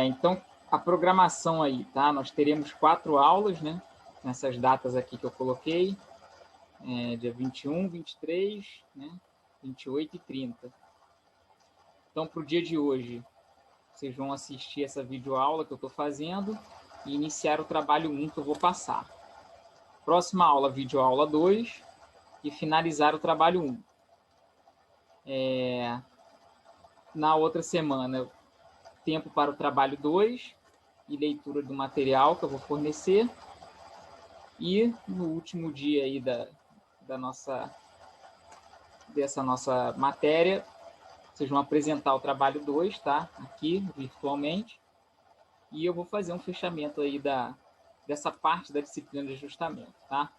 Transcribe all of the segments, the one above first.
Então, a programação aí, tá? Nós teremos 4 aulas, né? Nessas datas aqui que eu coloquei. Dia 21, 23, né? 28 e 30. Então, para o dia de hoje, vocês vão assistir essa videoaula que eu estou fazendo e iniciar o trabalho 1 que eu vou passar. Próxima aula, videoaula 2 e finalizar o trabalho 1. Na outra semana, tempo para o trabalho 2 e leitura do material que eu vou fornecer. E no último dia aí dessa nossa matéria, vocês vão apresentar o trabalho 2, tá? Aqui, virtualmente. E eu vou fazer um fechamento aí dessa parte da disciplina de ajustamento, tá?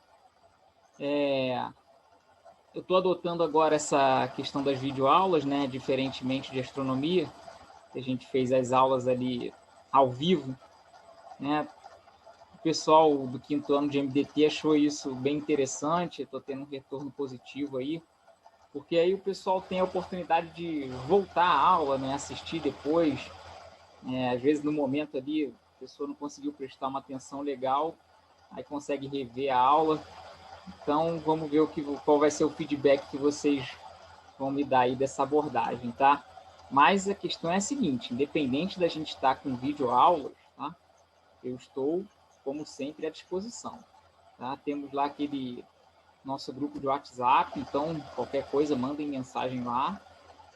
Eu estou adotando agora essa questão das videoaulas, né? Diferentemente de astronomia, que a gente fez as aulas ali ao vivo, né? O pessoal do 5º ano de MDT achou isso bem interessante, estou tendo um retorno positivo aí, porque aí o pessoal tem a oportunidade de voltar à aula, né? Assistir depois. Às vezes, no momento ali, a pessoa não conseguiu prestar uma atenção legal, aí consegue rever a aula. Então, vamos ver qual vai ser o feedback que vocês vão me dar aí dessa abordagem, tá? Mas a questão é a seguinte, independente da gente estar com videoaulas, tá? Eu estou, como sempre, à disposição, tá? Temos lá aquele nosso grupo de WhatsApp, então qualquer coisa, mandem mensagem lá,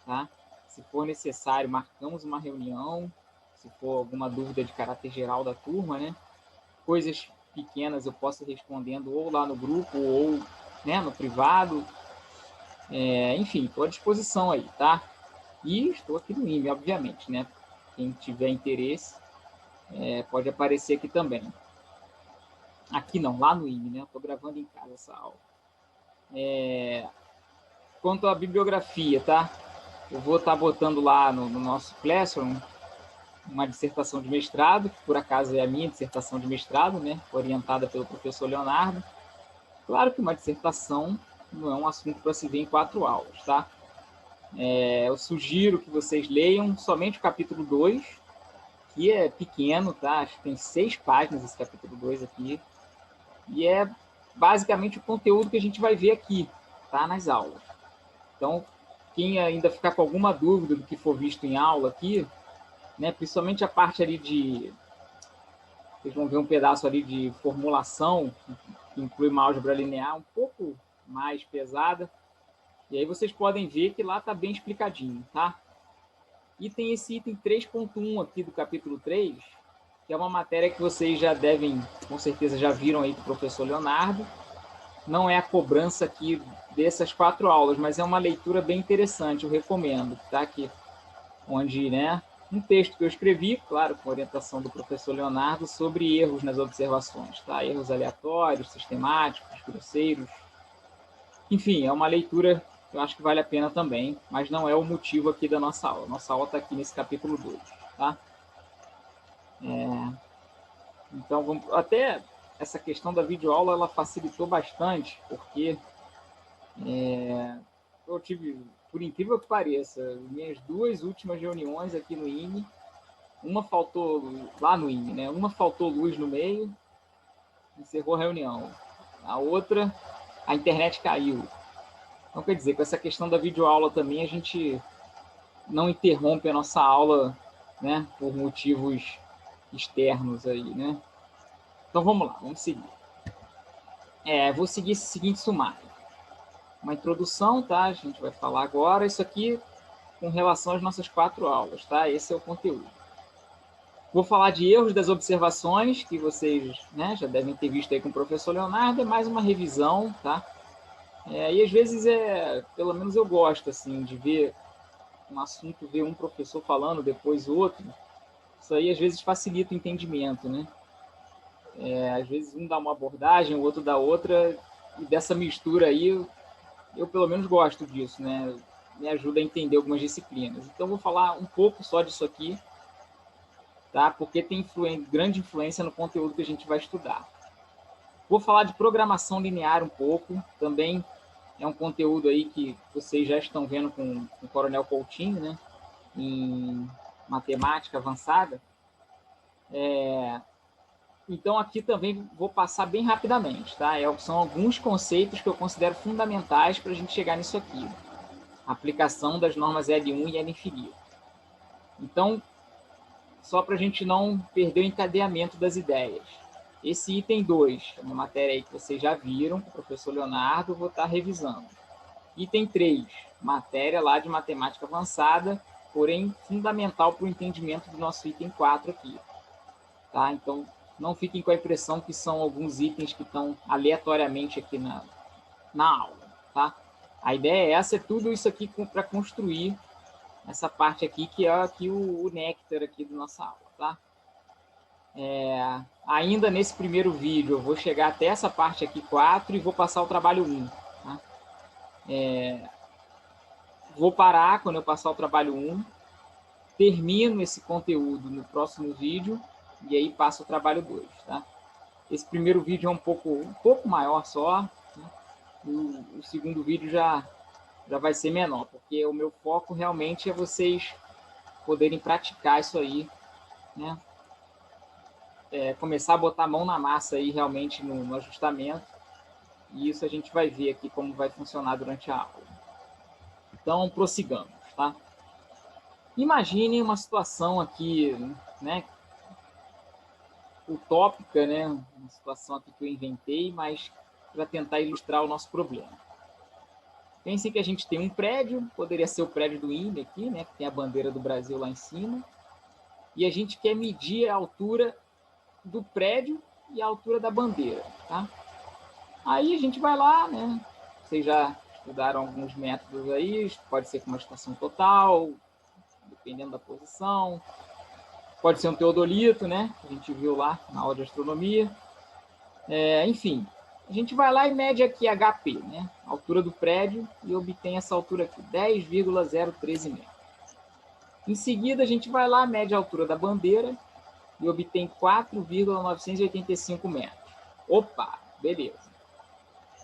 tá? Se for necessário, marcamos uma reunião, se for alguma dúvida de caráter geral da turma, né? Coisas pequenas eu posso ir respondendo ou lá no grupo ou, né, no privado. Enfim, estou à disposição aí, tá? E estou aqui no IME, obviamente, né? Quem tiver interesse pode aparecer aqui também. Aqui não, lá no IME, né? Estou gravando em casa essa aula. Quanto à bibliografia, tá? Eu vou estar botando lá no nosso Classroom uma dissertação de mestrado, que por acaso é a minha dissertação de mestrado, né? Orientada pelo professor Leonardo. Claro que uma dissertação não é um assunto para se ver em 4 aulas, tá? Eu sugiro que vocês leiam somente o capítulo 2, que é pequeno, tá? Acho que tem 6 páginas esse capítulo 2 aqui. E é basicamente o conteúdo que a gente vai ver aqui, tá? Nas aulas. Então, quem ainda ficar com alguma dúvida do que for visto em aula aqui, né? Principalmente a parte ali vocês vão ver um pedaço ali de formulação, que inclui uma álgebra linear um pouco mais pesada. E aí vocês podem ver que lá está bem explicadinho, tá? E tem esse item 3.1 aqui do capítulo 3, que é uma matéria que vocês já devem, com certeza já viram aí com o professor Leonardo. Não é a cobrança aqui dessas 4 aulas, mas é uma leitura bem interessante, eu recomendo, tá? Aqui, onde, né, um texto que eu escrevi, claro, com orientação do professor Leonardo, sobre erros nas observações, tá? Erros aleatórios, sistemáticos, grosseiros. Enfim, é uma leitura que eu acho que vale a pena também, mas não é o motivo aqui da nossa aula. Nossa aula está aqui nesse capítulo 2, tá? Então, até essa questão da videoaula, ela facilitou bastante, porque eu tive, por incrível que pareça, minhas 2 últimas reuniões aqui no IME, uma faltou, lá no IME, né? Uma faltou luz no meio, encerrou a reunião. A outra, a internet caiu. Então, quer dizer, com essa questão da videoaula também, a gente não interrompe a nossa aula, né, por motivos externos aí, né? Então, vamos lá, vamos seguir. Vou seguir esse seguinte sumário. Uma introdução, tá? A gente vai falar agora. Isso aqui com relação às nossas 4 aulas, tá? Esse é o conteúdo. Vou falar de erros das observações, que vocês, né, já devem ter visto aí com o professor Leonardo. É mais uma revisão, tá? E às vezes, pelo menos eu gosto, assim, de ver um assunto, ver um professor falando, depois outro. Isso aí, às vezes, facilita o entendimento, né? Às vezes, um dá uma abordagem, o outro dá outra, e dessa mistura aí, eu pelo menos gosto disso, né? Me ajuda a entender algumas disciplinas. Então, vou falar um pouco só disso aqui, tá? Porque tem grande influência no conteúdo que a gente vai estudar. Vou falar de programação linear um pouco, também é um conteúdo aí que vocês já estão vendo com o Coronel Coutinho, né? matemática avançada. Então, aqui também vou passar bem rapidamente, tá? São alguns conceitos que eu considero fundamentais para a gente chegar nisso aqui. A aplicação das normas L1 e L infinito. Então, só para a gente não perder o encadeamento das ideias. Esse item 2, é uma matéria aí que vocês já viram, com o professor Leonardo, vou estar revisando. Item 3, matéria lá de matemática avançada, porém fundamental para o entendimento do nosso item 4 aqui. Tá? Então, não fiquem com a impressão que são alguns itens que estão aleatoriamente aqui na aula. Tá? A ideia é tudo isso aqui para construir essa parte aqui, que é aqui o néctar aqui da nossa aula. Tá? Ainda nesse primeiro vídeo, eu vou chegar até essa parte aqui 4 e vou passar o trabalho 1. Tá? Vou parar quando eu passar o trabalho 1, termino esse conteúdo no próximo vídeo e aí passo o trabalho 2. Tá? Esse primeiro vídeo é um pouco maior só, né? O segundo vídeo já vai ser menor, porque o meu foco realmente é vocês poderem praticar isso aí, né? Começar a botar a mão na massa aí realmente no ajustamento, e isso a gente vai ver aqui como vai funcionar durante a aula. Então, prossigamos, tá? Imagine uma situação aqui, né, utópica, né, uma situação aqui que eu inventei, mas para tentar ilustrar o nosso problema. Pensem que a gente tem um prédio, poderia ser o prédio do INPE aqui, né, que tem a bandeira do Brasil lá em cima, e a gente quer medir a altura do prédio e a altura da bandeira, tá? Aí a gente vai lá, né? Vocês já estudaram alguns métodos aí, pode ser com uma estação total, dependendo da posição, pode ser um teodolito, né? A gente viu lá na aula de astronomia. Enfim, a gente vai lá e mede aqui HP, né? A altura do prédio, e obtém essa altura aqui, 10,013 metros. Em seguida, a gente vai lá, mede a altura da bandeira e obtém 4,985 metros. Opa, beleza.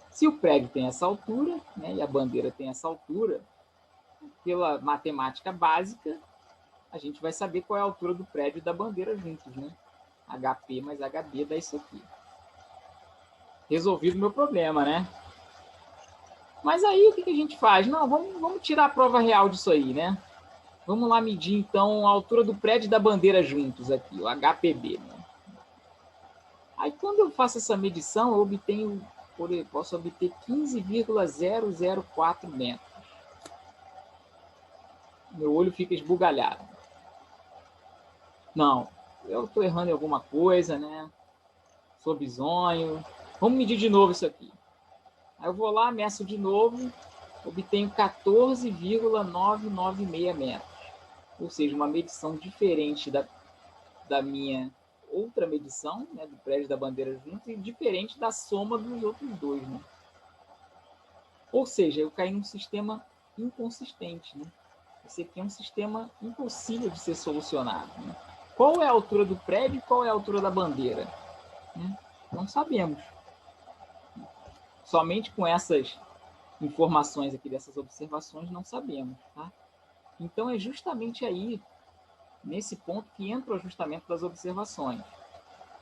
Se o prédio tem essa altura, né, e a bandeira tem essa altura, pela matemática básica, a gente vai saber qual é a altura do prédio e da bandeira juntos, né? HP mais HB dá isso aqui. Resolvido o meu problema, né? Mas aí o que a gente faz? Não, vamos tirar a prova real disso aí, né? Vamos lá medir, então, a altura do prédio e da bandeira juntos aqui, o HPB. Né? Aí, quando eu faço essa medição, eu posso obter 15,004 metros. Meu olho fica esbugalhado. Não, eu estou errando em alguma coisa, né? Sou bizonho. Vamos medir de novo isso aqui. Aí eu vou lá, meço de novo, obtenho 14,996 metros. Ou seja, uma medição diferente da minha outra medição, né, do prédio da bandeira junto, e diferente da soma dos outros dois. Né? Ou seja, eu caí num sistema inconsistente. Né? Esse aqui é um sistema impossível de ser solucionado. Né? Qual é a altura do prédio e qual é a altura da bandeira? Né? Não sabemos. Somente com essas informações aqui, dessas observações, não sabemos. Tá? Então, é justamente aí, nesse ponto, que entra o ajustamento das observações.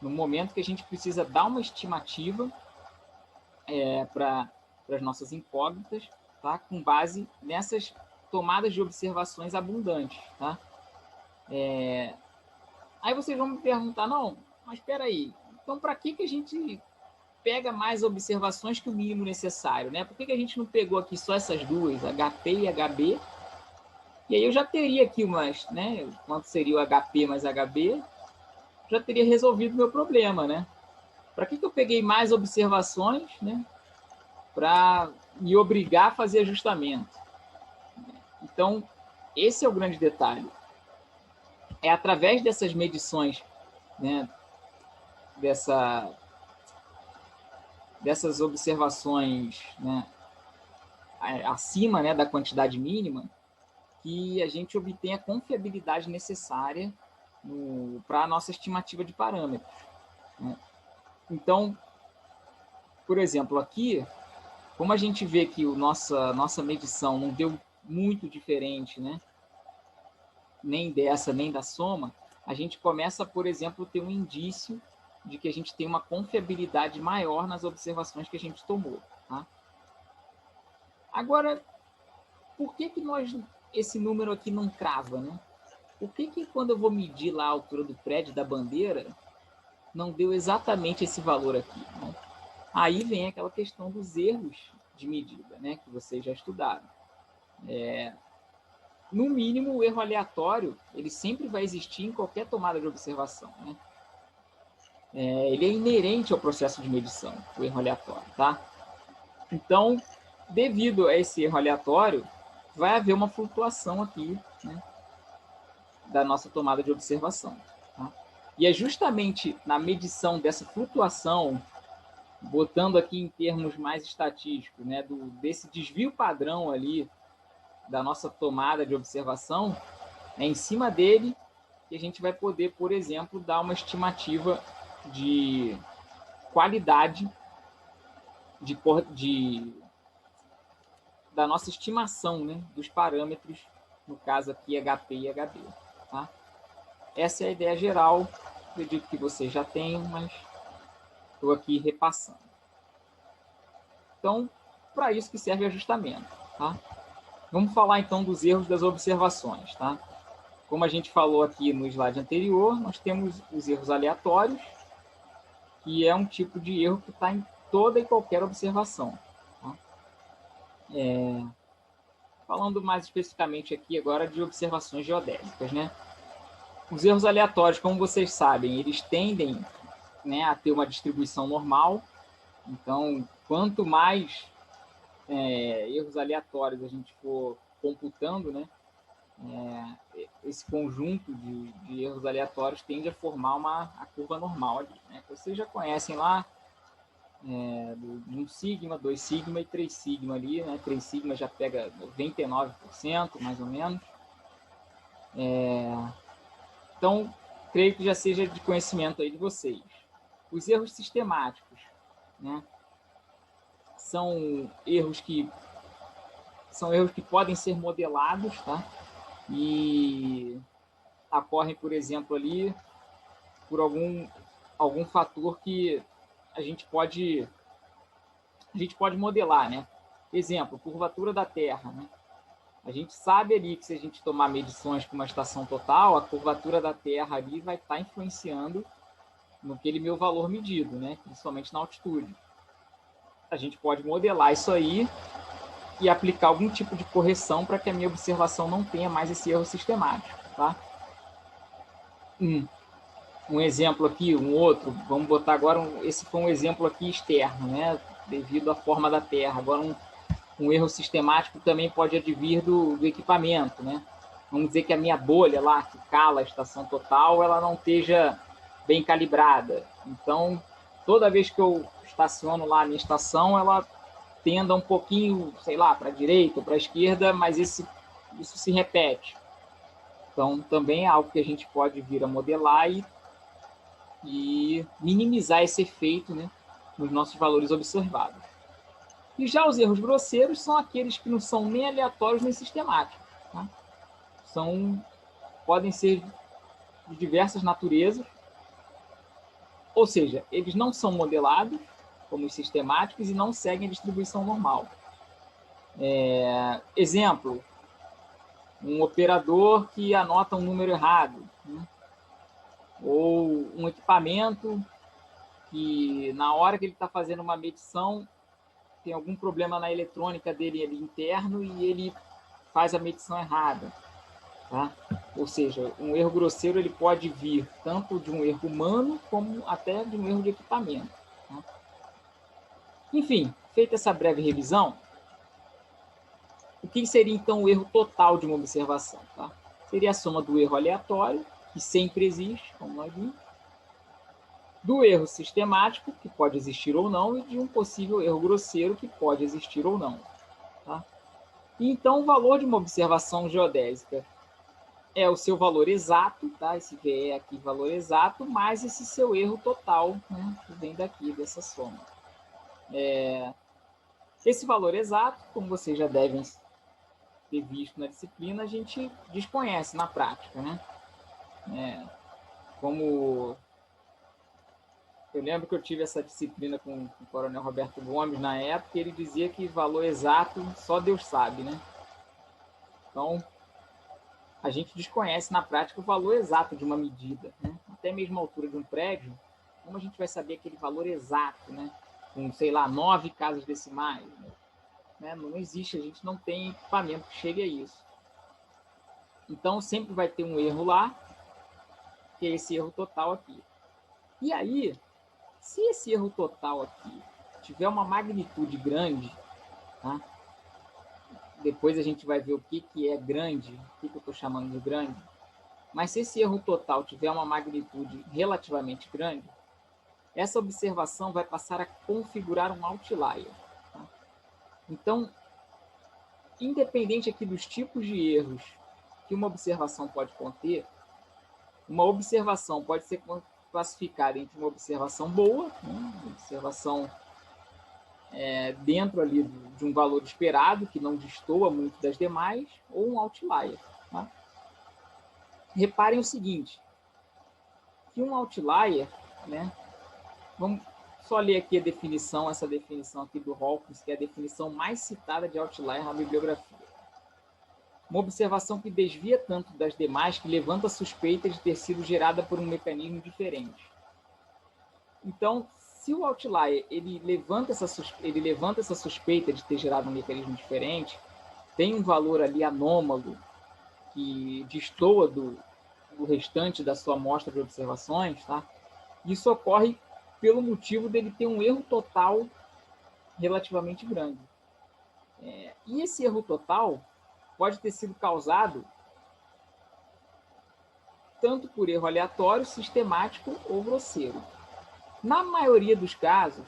No momento que a gente precisa dar uma estimativa para as nossas incógnitas, tá? Com base nessas tomadas de observações abundantes. Tá? Aí vocês vão me perguntar, não, mas espera aí, então para que a gente pega mais observações que o mínimo necessário? Né? Por que a gente não pegou aqui só essas duas, HP e HB? E aí eu já teria aqui umas, né? Quanto seria o HP mais HB? Já teria resolvido o meu problema, né? Para que eu peguei mais observações, né? Para me obrigar a fazer ajustamento. Então, esse é o grande detalhe. É através dessas medições, né? Dessas observações, né? Acima, né? Da quantidade mínima, que a gente obtém a confiabilidade necessária para a nossa estimativa de parâmetros. Né? Então, por exemplo, aqui, como a gente vê que nossa medição não deu muito diferente, né? nem dessa, nem da soma, a gente começa, por exemplo, a ter um indício de que a gente tem uma confiabilidade maior nas observações que a gente tomou. Tá? Agora, por que esse número aqui não crava, né? Por que quando eu vou medir lá a altura do prédio, da bandeira, não deu exatamente esse valor aqui? Né? Aí vem aquela questão dos erros de medida, né? Que vocês já estudaram. No mínimo, o erro aleatório, ele sempre vai existir em qualquer tomada de observação, né? Ele é inerente ao processo de medição, o erro aleatório, tá? Então, devido a esse erro aleatório, vai haver uma flutuação aqui, né, da nossa tomada de observação. Tá? E é justamente na medição dessa flutuação, botando aqui em termos mais estatísticos, né, desse desvio padrão ali da nossa tomada de observação, é em cima dele que a gente vai poder, por exemplo, dar uma estimativa de qualidade da nossa estimação, né, dos parâmetros, no caso aqui HP e HB. Tá? Essa é a ideia geral, acredito que vocês já tenham, mas estou aqui repassando. Então, para isso que serve o ajustamento. Tá? Vamos falar então dos erros das observações. Tá? Como a gente falou aqui no slide anterior, nós temos os erros aleatórios, que é um tipo de erro que está em toda e qualquer observação. Tá? Falando mais especificamente aqui agora de observações geodésicas, né? Os erros aleatórios, como vocês sabem, eles tendem, né, a ter uma distribuição normal. Então, quanto mais erros aleatórios a gente for computando, né, esse conjunto de erros aleatórios tende a formar a curva normal ali. Né? Vocês já conhecem lá de 1 sigma, 2 sigma e 3 sigma ali. Né? 3 sigma já pega 99%, mais ou menos. Então, creio que já seja de conhecimento aí de vocês. Os erros sistemáticos, né? São erros que podem ser modelados, tá? E ocorrem, por exemplo, ali por algum fator que a gente pode modelar, né? Exemplo, curvatura da Terra, né? A gente sabe ali que se a gente tomar medições com uma estação total, a curvatura da Terra ali vai estar influenciando naquele meu valor medido, né? Principalmente na altitude. A gente pode modelar isso aí e aplicar algum tipo de correção para que a minha observação não tenha mais esse erro sistemático, tá? Um exemplo aqui, um outro, vamos botar agora, esse foi um exemplo aqui externo, né? Devido à forma da Terra. Agora, um erro sistemático também pode advir do equipamento, né? Vamos dizer que a minha bolha lá, que cala a estação total, ela não esteja bem calibrada. Então, toda vez que eu estaciono lá a minha estação, ela tenda um pouquinho, sei lá, para a direita ou para a esquerda, mas isso se repete. Então, também é algo que a gente pode vir a modelar e minimizar esse efeito, né, nos nossos valores observados. E já os erros grosseiros são aqueles que não são nem aleatórios nem sistemáticos. Tá? Podem ser de diversas naturezas, ou seja, eles não são modelados como os sistemáticos e não seguem a distribuição normal. Exemplo, um operador que anota um número errado, né? Ou um equipamento que, na hora que ele está fazendo uma medição, tem algum problema na eletrônica dele ali interno e ele faz a medição errada. Tá? Ou seja, um erro grosseiro ele pode vir tanto de um erro humano como até de um erro de equipamento. Tá? Enfim, feita essa breve revisão, o que seria então o erro total de uma observação? Tá? Seria a soma do erro aleatório, que sempre existe, como nós vimos, do erro sistemático, que pode existir ou não, e de um possível erro grosseiro, que pode existir ou não. Tá? E então, o valor de uma observação geodésica é o seu valor exato, tá? Esse VE aqui, valor exato, mais esse seu erro total, né? Que vem daqui, dessa soma. Esse valor exato, como vocês já devem ter visto na disciplina, a gente desconhece na prática, né? Como eu lembro que eu tive essa disciplina com o Coronel Roberto Gomes na época, e ele dizia que valor exato só Deus sabe, né? Então, a gente desconhece na prática o valor exato de uma medida, né? Até mesmo a altura de um prédio, como a gente vai saber aquele valor exato, né? Com, sei lá, 9 casas decimais, né? Não existe, a gente não tem equipamento que chegue a isso. Então, sempre vai ter um erro lá, que é esse erro total aqui. E aí, se esse erro total aqui tiver uma magnitude grande, tá? Depois a gente vai ver o que é grande, o que eu estou chamando de grande. Mas se esse erro total tiver uma magnitude relativamente grande, essa observação vai passar a configurar um outlier. Tá? Então, independente aqui dos tipos de erros que uma observação pode conter, uma observação pode ser classificada entre uma observação boa, né? Uma observação dentro ali de um valor esperado, que não destoa muito das demais, ou um outlier. Tá? Reparem o seguinte, que um outlier, né? Vamos só ler aqui a definição, essa definição aqui do Hawkins, que é a definição mais citada de outlier na bibliografia. Uma observação que desvia tanto das demais que levanta a suspeita de ter sido gerada por um mecanismo diferente. Então, se o outlier ele levanta essa suspeita de ter gerado um mecanismo diferente, tem um valor ali anômalo que destoa do restante da sua amostra de observações, tá? Isso ocorre pelo motivo dele ter um erro total relativamente grande. E esse erro total pode ter sido causado tanto por erro aleatório, sistemático ou grosseiro. Na maioria dos casos,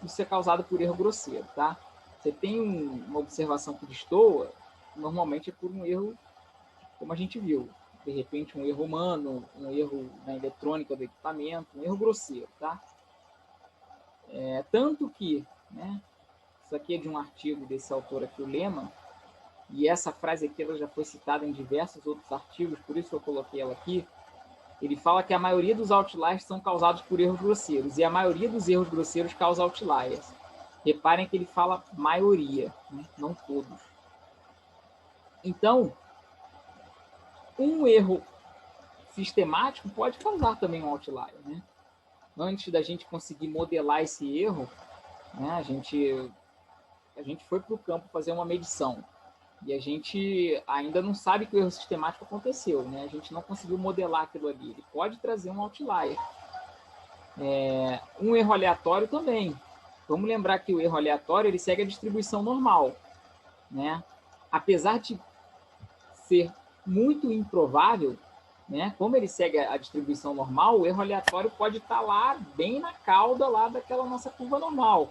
isso é causado por erro grosseiro, tá? Você tem uma observação que destoa, normalmente é por um erro, como a gente viu, de repente um erro humano, um erro na eletrônica do equipamento, um erro grosseiro, tá? Tanto que, né, isso aqui é de um artigo desse autor aqui, o Lehmann, e essa frase aqui ela já foi citada em diversos outros artigos, por isso eu coloquei ela aqui. Ele fala que a maioria dos outliers são causados por erros grosseiros, e a maioria dos erros grosseiros causa outliers. Reparem que ele fala maioria, né? Não todos. Então, um erro sistemático pode causar também um outlier, né? Antes da gente conseguir modelar esse erro, né, a gente foi para o campo fazer uma medição. E a gente ainda não sabe que o erro sistemático aconteceu, né? A gente não conseguiu modelar aquilo ali. Ele pode trazer um outlier. Um erro aleatório também. Vamos lembrar que o erro aleatório ele segue a distribuição normal, né? Apesar de ser muito improvável, né? Como ele segue a distribuição normal, o erro aleatório pode estar lá bem na cauda lá daquela nossa curva normal,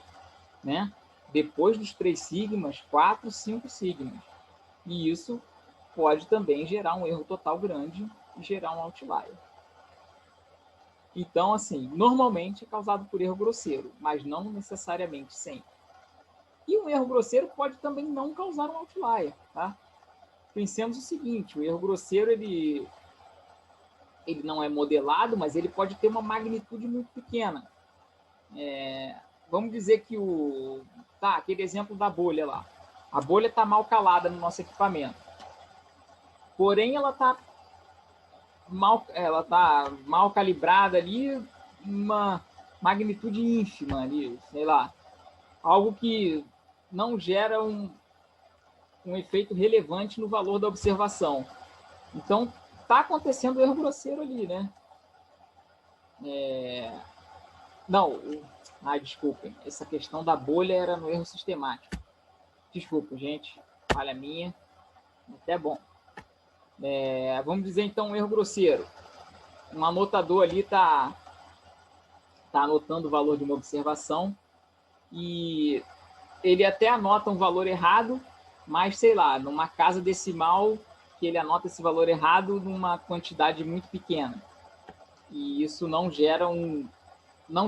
né? Depois dos 3 sigmas, 4, 5 sigmas. E isso pode também gerar um erro total grande e gerar um outlier. Então, assim, normalmente é causado por erro grosseiro, mas não necessariamente sempre. E um erro grosseiro pode também não causar um outlier, tá? Pensemos o seguinte, o erro grosseiro, ele não é modelado, mas ele pode ter uma magnitude muito pequena. Vamos dizer que aquele exemplo da bolha lá. A bolha está mal calada no nosso equipamento. Porém, ela está mal calibrada ali, uma magnitude ínfima ali, sei lá. Algo que não gera um efeito relevante no valor da observação. Então, está acontecendo erro grosseiro ali, né? Desculpem. Essa questão da bolha era no erro sistemático. Desculpa, gente. Falha minha. Até bom. Vamos dizer, então, um erro grosseiro. Um anotador ali está anotando o valor de uma observação e ele até anota um valor errado, mas, sei lá, numa casa decimal que ele anota esse valor errado numa quantidade muito pequena. E isso não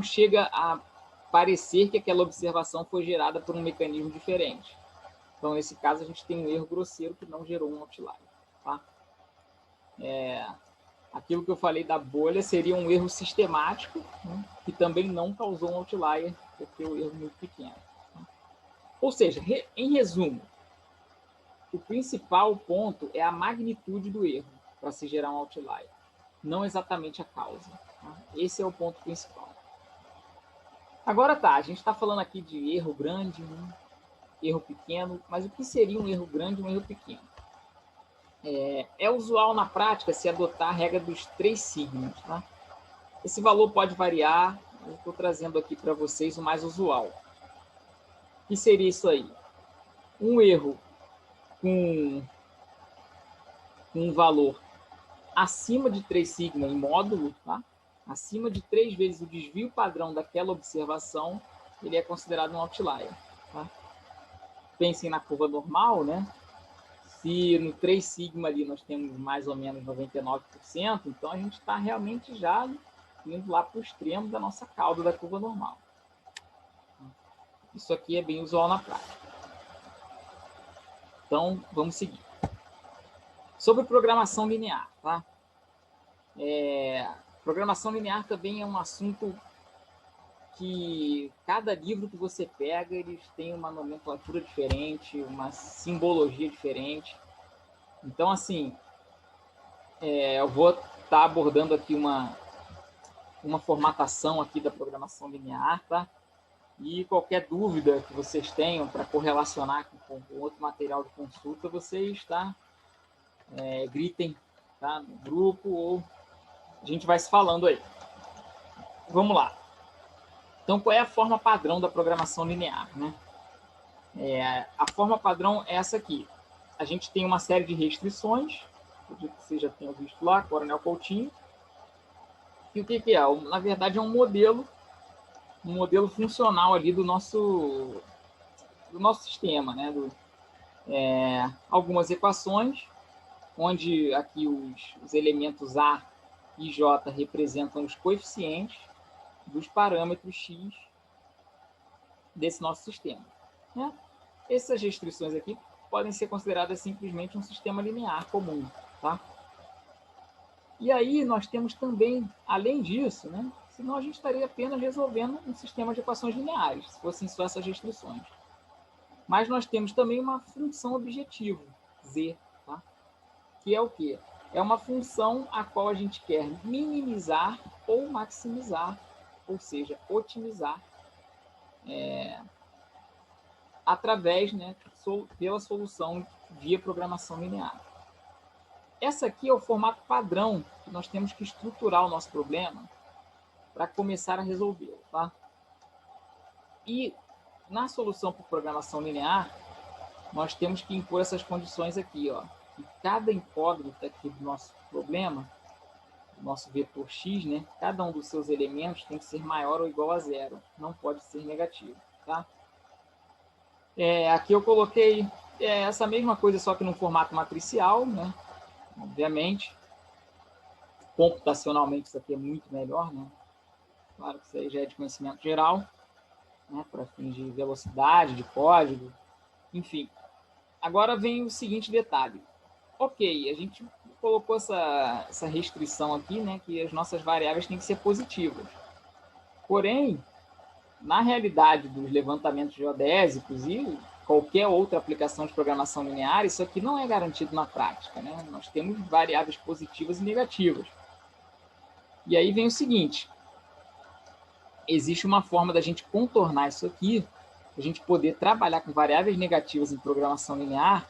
chega a parecer que aquela observação foi gerada por um mecanismo diferente. Então, nesse caso, a gente tem um erro grosseiro que não gerou um outlier. Tá? Aquilo que eu falei da bolha seria um erro sistemático, né, que também não causou um outlier, porque o erro é muito pequeno. Tá? Ou seja, em resumo, o principal ponto é a magnitude do erro para se gerar um outlier, não exatamente a causa. Tá? Esse é o ponto principal. Agora tá, a gente está falando aqui de erro grande, né, erro pequeno, mas o que seria um erro grande e um erro pequeno? É usual na prática se adotar a regra dos 3 sigmas. Tá? Esse valor pode variar, eu estou trazendo aqui para vocês o mais usual. O que seria isso aí? Um erro com um valor acima de 3 sigma em módulo, tá? Acima de 3 vezes o desvio padrão daquela observação, ele é considerado um outlier. Tá? Pensem na curva normal, né? Se no 3 sigma ali nós temos mais ou menos 99%, então a gente está realmente já indo lá para o extremo da nossa cauda da curva normal. Isso aqui é bem usual na prática. Então, vamos seguir. Sobre programação linear, tá? Programação linear também é um assunto que cada livro que você pega, eles têm uma nomenclatura diferente, uma simbologia diferente. Então, assim, eu vou estar abordando aqui uma formatação aqui da programação linear, tá? E qualquer dúvida que vocês tenham para correlacionar com outro material de consulta, vocês gritem, tá? No grupo, ou a gente vai se falando aí. Vamos lá. Então, qual é a forma padrão da programação linear, né? A forma padrão é essa aqui. A gente tem uma série de restrições, acredito que vocês já tenham visto lá, Coronel Coutinho. E o que é? Na verdade, é um modelo funcional ali do nosso sistema, né? Algumas equações, onde aqui os elementos A e J representam os coeficientes dos parâmetros X desse nosso sistema. Né? Essas restrições aqui podem ser consideradas simplesmente um sistema linear comum. Tá? E aí nós temos também, além disso, né? Senão a gente estaria apenas resolvendo um sistema de equações lineares, se fossem só essas restrições. Mas nós temos também uma função objetivo, z, tá? Que é o quê? É uma função a qual a gente quer minimizar ou maximizar, ou seja, otimizar, através, né, pela solução via programação linear. Essa aqui é o formato padrão que nós temos que estruturar o nosso problema para começar a resolvê-lo. Tá? E na solução por programação linear, nós temos que impor essas condições aqui, ó, que cada incógnita aqui do nosso problema, do nosso vetor x, né, cada um dos seus elementos tem que ser maior ou igual a zero, não pode ser negativo. Tá? Aqui eu coloquei essa mesma coisa, só que no formato matricial, né, obviamente. Computacionalmente isso aqui é muito melhor, né? Claro que isso aí já é de conhecimento geral, né, para fins de velocidade, de código, enfim. Agora vem o seguinte detalhe. Ok, a gente colocou essa restrição aqui, né, que as nossas variáveis têm que ser positivas. Porém, na realidade dos levantamentos geodésicos e qualquer outra aplicação de programação linear, isso aqui não é garantido na prática, né? Nós temos variáveis positivas e negativas. E aí vem o seguinte, existe uma forma da gente contornar isso aqui, a gente poder trabalhar com variáveis negativas em programação linear,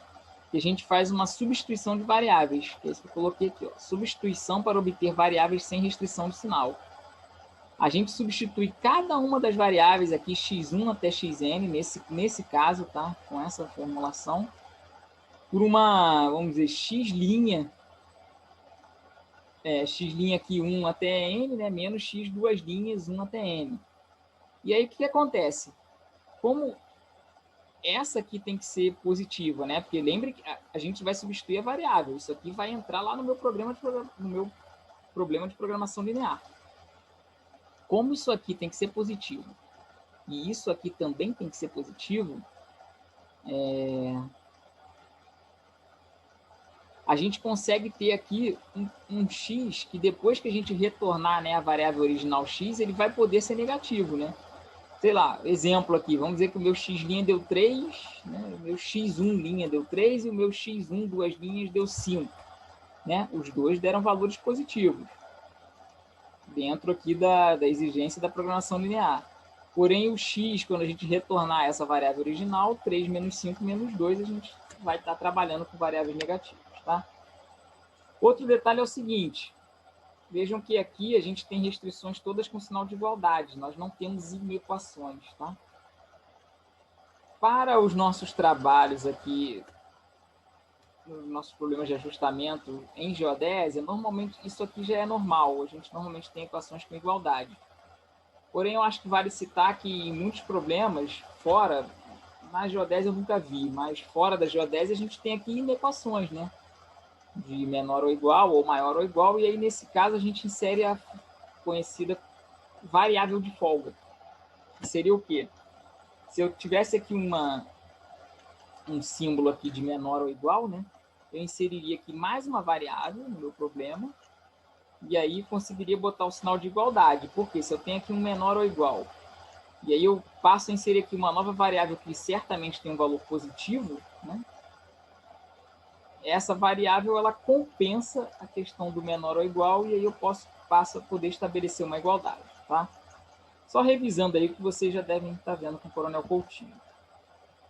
e a gente faz uma substituição de variáveis, que é isso que eu coloquei aqui, ó, substituição para obter variáveis sem restrição de sinal. A gente substitui cada uma das variáveis aqui, x1 até xn, nesse caso, tá? Com essa formulação, por uma, vamos dizer, x', x' aqui 1 até n, né? Menos x duas linhas 1 até n. E aí o que acontece? Como essa aqui tem que ser positiva, né? Porque lembre que a gente vai substituir a variável. Isso aqui vai entrar lá no meu problema de programação linear. Como isso aqui tem que ser positivo e isso aqui também tem que ser positivo, a gente consegue ter aqui um x que depois que a gente retornar, né, a variável original x, ele vai poder ser negativo, né? Sei lá, exemplo aqui, vamos dizer que o meu x' deu 3, né? O meu x1' deu 3 e o meu x1, duas linhas, deu 5. Né? Os dois deram valores positivos, dentro aqui da exigência da programação linear. Porém, o x, quando a gente retornar essa variável original, 3 menos 5 menos 2, a gente vai estar trabalhando com variáveis negativas. Tá? Outro detalhe é o seguinte, vejam que aqui a gente tem restrições todas com sinal de igualdade, nós não temos inequações. Tá? Para os nossos trabalhos aqui, nos nossos problemas de ajustamento em geodésia, normalmente isso aqui já é normal, a gente normalmente tem equações com igualdade. Porém, eu acho que vale citar que em muitos problemas, fora, na geodésia eu nunca vi, mas fora da geodésia a gente tem aqui inequações, né? De menor ou igual, ou maior ou igual, e aí nesse caso a gente insere a conhecida variável de folga. Que seria o quê? Se eu tivesse aqui um símbolo aqui de menor ou igual, né? Eu inseriria aqui mais uma variável no meu problema, e aí conseguiria botar o sinal de igualdade. Porque se eu tenho aqui um menor ou igual, e aí eu passo a inserir aqui uma nova variável que certamente tem um valor positivo, né? Essa variável ela compensa a questão do menor ou igual, e aí eu passo a poder estabelecer uma igualdade. Tá? Só revisando aí o que vocês já devem estar vendo com o Coronel Coutinho.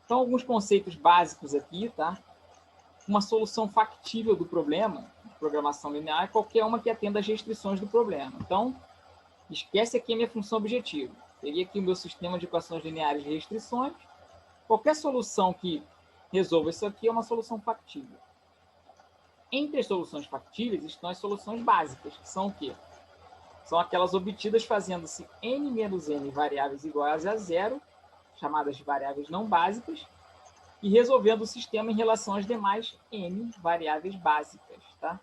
Então, alguns conceitos básicos aqui, tá? Uma solução factível do problema de programação linear é qualquer uma que atenda às restrições do problema. Então, esquece aqui a minha função objetiva. Teria aqui o meu sistema de equações lineares de restrições. Qualquer solução que resolva isso aqui é uma solução factível. Entre as soluções factíveis estão as soluções básicas, que são o quê? São aquelas obtidas fazendo-se n menos n variáveis iguais a zero, chamadas de variáveis não básicas, e resolvendo o sistema em relação às demais n variáveis básicas. Tá?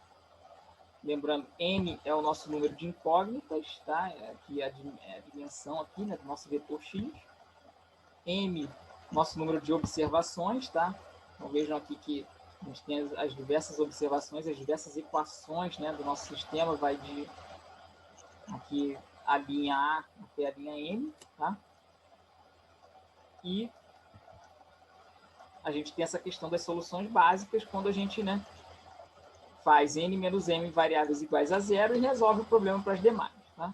Lembrando, n é o nosso número de incógnitas, tá? Aqui é a dimensão aqui, né, do nosso vetor x. M, nosso número de observações. Tá? Então vejam aqui que a gente tem as diversas observações, as diversas equações, né, do nosso sistema, vai de aqui a linha A até a linha M. Tá? E a gente tem essa questão das soluções básicas quando a gente, né, faz n menos m variáveis iguais a zero e resolve o problema para as demais. Tá?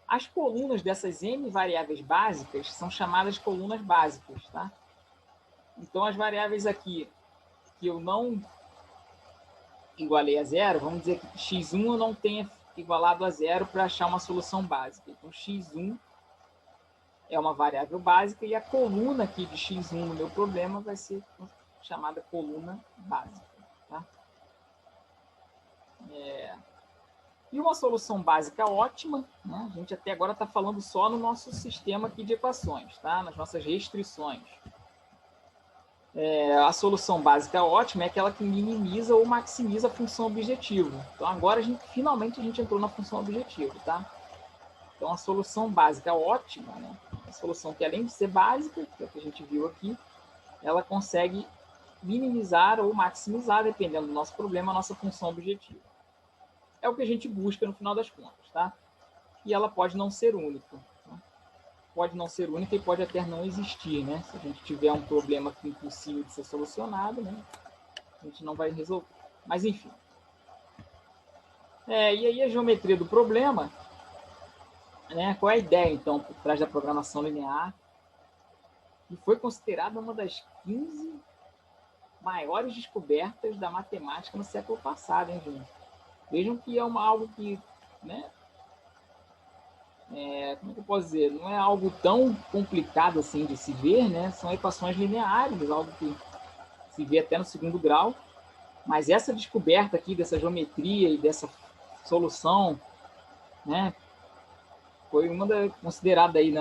As colunas dessas n variáveis básicas são chamadas colunas básicas. Tá? Então, as variáveis aqui que eu não igualei a zero, vamos dizer que x1 eu não tenha igualado a zero para achar uma solução básica. Então, x1 é uma variável básica e a coluna aqui de x1 no meu problema vai ser chamada coluna básica. Tá? E uma solução básica ótima, né? A gente até agora está falando só no nosso sistema aqui de equações, tá? Nas nossas restrições. A solução básica ótima é aquela que minimiza ou maximiza a função objetivo. Então, agora, finalmente, a gente entrou na função objetivo. Tá? Então, a solução básica ótima, né? A solução que, além de ser básica, que é o que a gente viu aqui, ela consegue minimizar ou maximizar, dependendo do nosso problema, a nossa função objetiva. É o que a gente busca no final das contas. Tá? E ela pode não ser única. Tá? Pode não ser única e pode até não existir. Né? Se a gente tiver um problema que é impossível de ser solucionado, né? A gente não vai resolver. Mas, enfim. E aí a geometria do problema, né? Qual é a ideia, então, por trás da programação linear? Que foi considerada uma das 15 maiores descobertas da matemática no século passado, hein, gente? Vejam que é algo que, né? Como é que eu posso dizer? Não é algo tão complicado assim de se ver, né? São equações lineares, algo que se vê até no segundo grau. Mas essa descoberta aqui dessa geometria e dessa solução, né? Foi considerada aí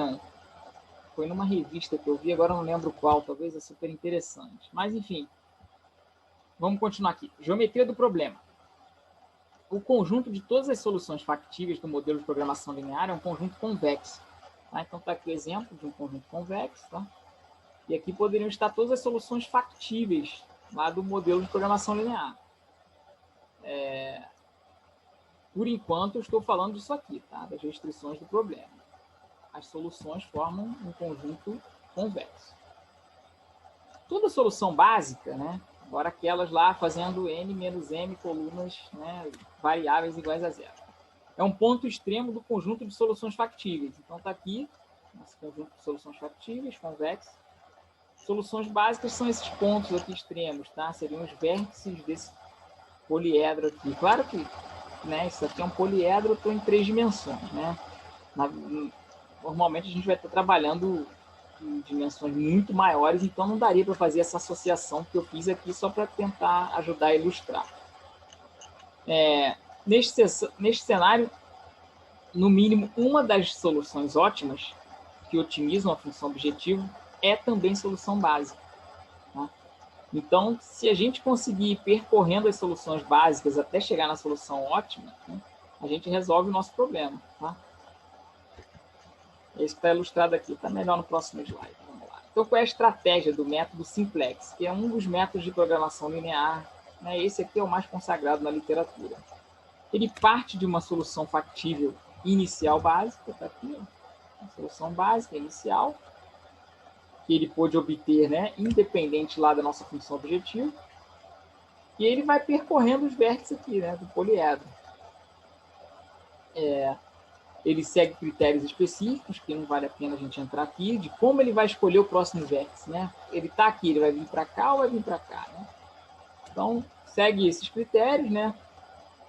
foi numa revista que eu vi, agora não lembro qual, talvez é super interessante. Mas, enfim, vamos continuar aqui. Geometria do problema. O conjunto de todas as soluções factíveis do modelo de programação linear é um conjunto convexo. Tá? Então, está aqui o exemplo de um conjunto convexo. Tá? E aqui poderiam estar todas as soluções factíveis lá do modelo de programação linear. Por enquanto, eu estou falando disso aqui, tá? Das restrições do problema. As soluções formam um conjunto convexo. Toda solução básica, né? Agora aquelas lá fazendo n menos m colunas, né, variáveis iguais a zero. É um ponto extremo do conjunto de soluções factíveis. Então está aqui, nosso conjunto de soluções factíveis, convexo. Soluções básicas são esses pontos aqui extremos, tá? Seriam os vértices desse poliedro aqui. Claro que, né, isso aqui é um poliedro, eu estou em 3 dimensões, né? Normalmente a gente vai estar trabalhando em dimensões muito maiores, então não daria para fazer essa associação que eu fiz aqui só para tentar ajudar a ilustrar. Neste cenário, no mínimo, uma das soluções ótimas que otimizam a função objetivo é também solução básica. Tá? Então, se a gente conseguir ir percorrendo as soluções básicas até chegar na solução ótima, né, a gente resolve o nosso problema. Tá? Esse está ilustrado aqui, está melhor no próximo slide. Vamos lá. Então, qual é a estratégia do método simplex, que é um dos métodos de programação linear? Né? Esse aqui é o mais consagrado na literatura. Ele parte de uma solução factível inicial básica, está aqui, ó, a solução básica inicial, que ele pôde obter, né, independente lá da nossa função objetivo, e ele vai percorrendo os vértices aqui, né, do poliedro. Ele segue critérios específicos, que não vale a pena a gente entrar aqui, de como ele vai escolher o próximo vértice, né? Ele está aqui, ele vai vir para cá ou vai vir para cá, né? Então, segue esses critérios, né?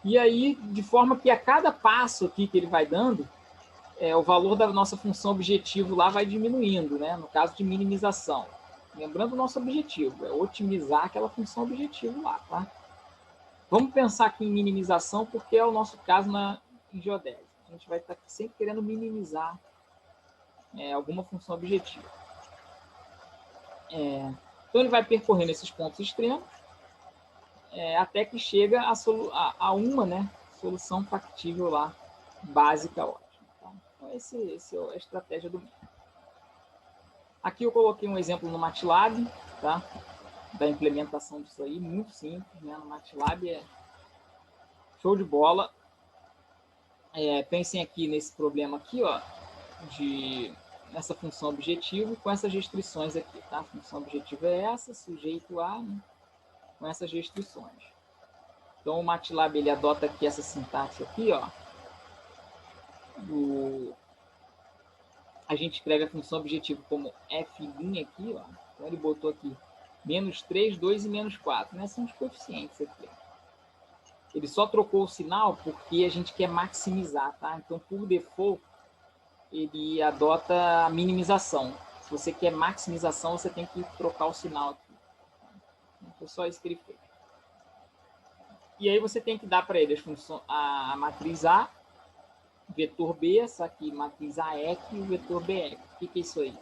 E aí, de forma que a cada passo aqui que ele vai dando, o valor da nossa função objetivo lá vai diminuindo, né? No caso de minimização. Lembrando o nosso objetivo, é otimizar aquela função objetivo lá, tá? Vamos pensar aqui em minimização, porque é o nosso caso em geodésia. A gente vai estar sempre querendo minimizar alguma função objetiva. Então, ele vai percorrendo esses pontos extremos até que chega a uma, né, solução factível lá, básica ótima. Tá? Então, essa é a estratégia do método. Aqui eu coloquei um exemplo no MATLAB, tá? Da implementação disso aí, muito simples, né? No MATLAB é show de bola. Pensem aqui nesse problema aqui, ó, nessa função objetivo com essas restrições aqui, tá? A função objetivo é essa, sujeito a, né, com essas restrições. Então o MATLAB ele adota aqui essa sintaxe aqui, ó. A gente escreve a função objetivo como f' aqui, ó. Então ele botou aqui menos 3, 2 e menos 4, né? São os coeficientes aqui, ó. Ele só trocou o sinal porque a gente quer maximizar, tá? Então, por default, ele adota a minimização. Se você quer maximização, você tem que trocar o sinal aqui. Então, só isso que ele fez. E aí você tem que dar para ele a matriz A, vetor B, essa aqui, matriz AEC e o vetor BEC. O que é isso aí?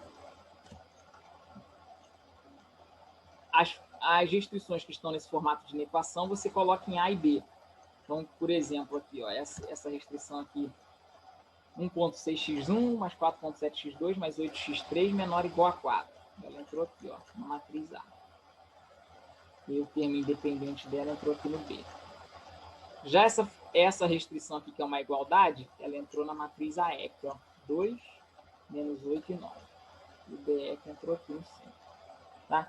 As restrições que estão nesse formato de inequação, você coloca em A e B. Então, por exemplo, aqui, ó, essa restrição aqui, 1.6x1 mais 4.7x2 mais 8x3 menor ou igual a 4. Ela entrou aqui, ó, na matriz A. E o termo independente dela entrou aqui no B. Já essa restrição aqui, que é uma igualdade, ela entrou na matriz AEC, ó, 2, menos 8 e 9. E o BEC entrou aqui no centro. Tá?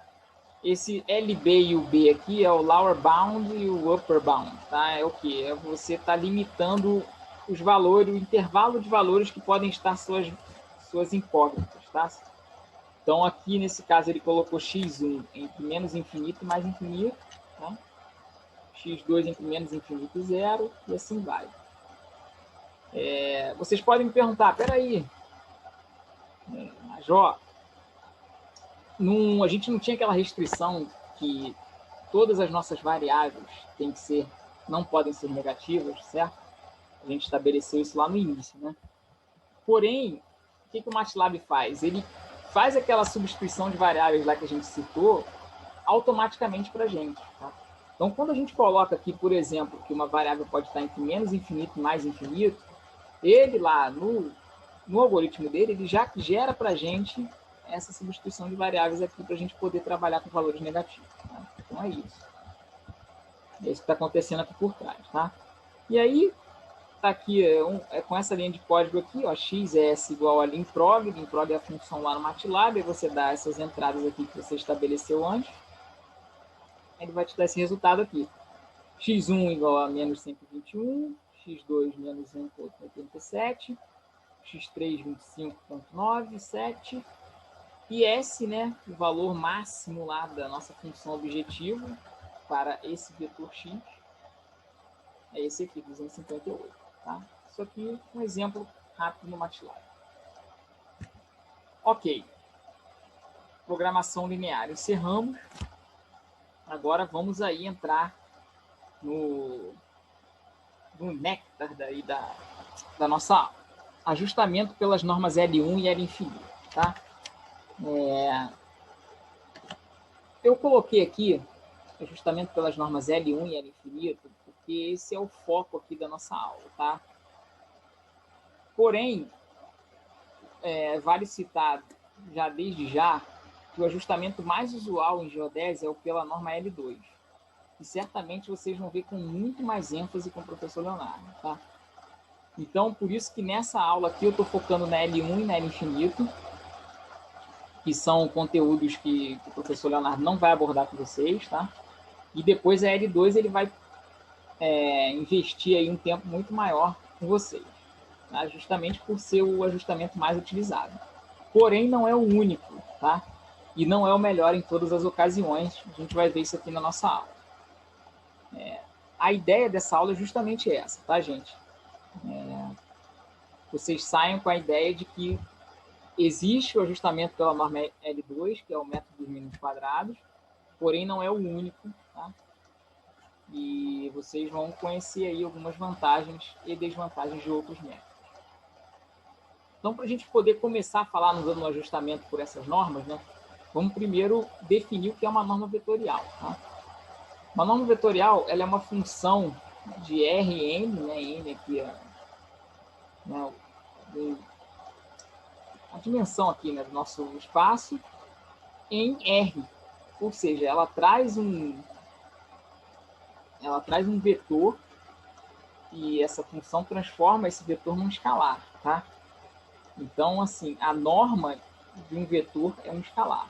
Esse LB e o B aqui é o lower bound e o upper bound, tá? É o que? Você está limitando os valores, o intervalo de valores que podem estar suas incógnitas, tá? Então, aqui nesse caso ele colocou x1 entre menos infinito e mais infinito, tá? x2 entre menos infinito e 0, e assim vai. Vocês podem me perguntar, peraí, Major, a gente não tinha aquela restrição que todas as nossas variáveis não podem ser negativas, certo? A gente estabeleceu isso lá no início, né? Porém, o que o MATLAB faz? Ele faz aquela substituição de variáveis lá que a gente citou automaticamente para a gente, tá? Então, quando a gente coloca aqui, por exemplo, que uma variável pode estar entre menos infinito e mais infinito, ele lá, no algoritmo dele, ele já gera para a gente essa substituição de variáveis aqui para a gente poder trabalhar com valores negativos. Tá? Então é isso. É isso que está acontecendo aqui por trás. Tá? E aí, está aqui com essa linha de código aqui, ó, xs igual a limprog. Limprog é a função lá no MATLAB, e você dá essas entradas aqui que você estabeleceu antes. Ele vai te dar esse resultado aqui. x1 igual a menos 121, x2 menos 1,87, x3 25,97, e S, né, o valor máximo lá da nossa função objetivo para esse vetor x, é esse aqui, 258. Tá? Isso aqui é um exemplo rápido no MATLAB. Ok. Programação linear. Encerramos. Agora vamos aí entrar no néctar daí da nossa aula. Ajustamento pelas normas L1 e L infinito. Tá? Eu coloquei aqui ajustamento pelas normas L1 e L infinito, porque esse é o foco aqui da nossa aula. Tá? Porém, vale citar já desde já que o ajustamento mais usual em geodésia é o pela norma L2. E certamente vocês vão ver com muito mais ênfase com o professor Leonardo. Tá? Então, por isso que nessa aula aqui eu estou focando na L1 e na L infinito, que são conteúdos que o professor Leonardo não vai abordar com vocês. Tá? E depois a L2 ele vai investir aí um tempo muito maior com vocês. Tá? Justamente por ser o ajustamento mais utilizado. Porém, não é o único, tá? E não é o melhor em todas as ocasiões. A gente vai ver isso aqui na nossa aula. A ideia dessa aula é justamente essa, tá, gente? Vocês saiam com a ideia de que existe o ajustamento pela norma L2, que é o método dos mínimos quadrados, porém não é o único, tá? E vocês vão conhecer aí algumas vantagens e desvantagens de outros métodos. Então, para a gente poder começar a falar no ajustamento por essas normas, né, vamos primeiro definir o que é uma norma vetorial. Tá? Uma norma vetorial ela é uma função de Rn, né, n aqui a dimensão aqui, né, do nosso espaço, em R. Ou seja, ela traz um vetor e essa função transforma esse vetor num escalar. Tá? Então, assim, a norma de um vetor é um escalar.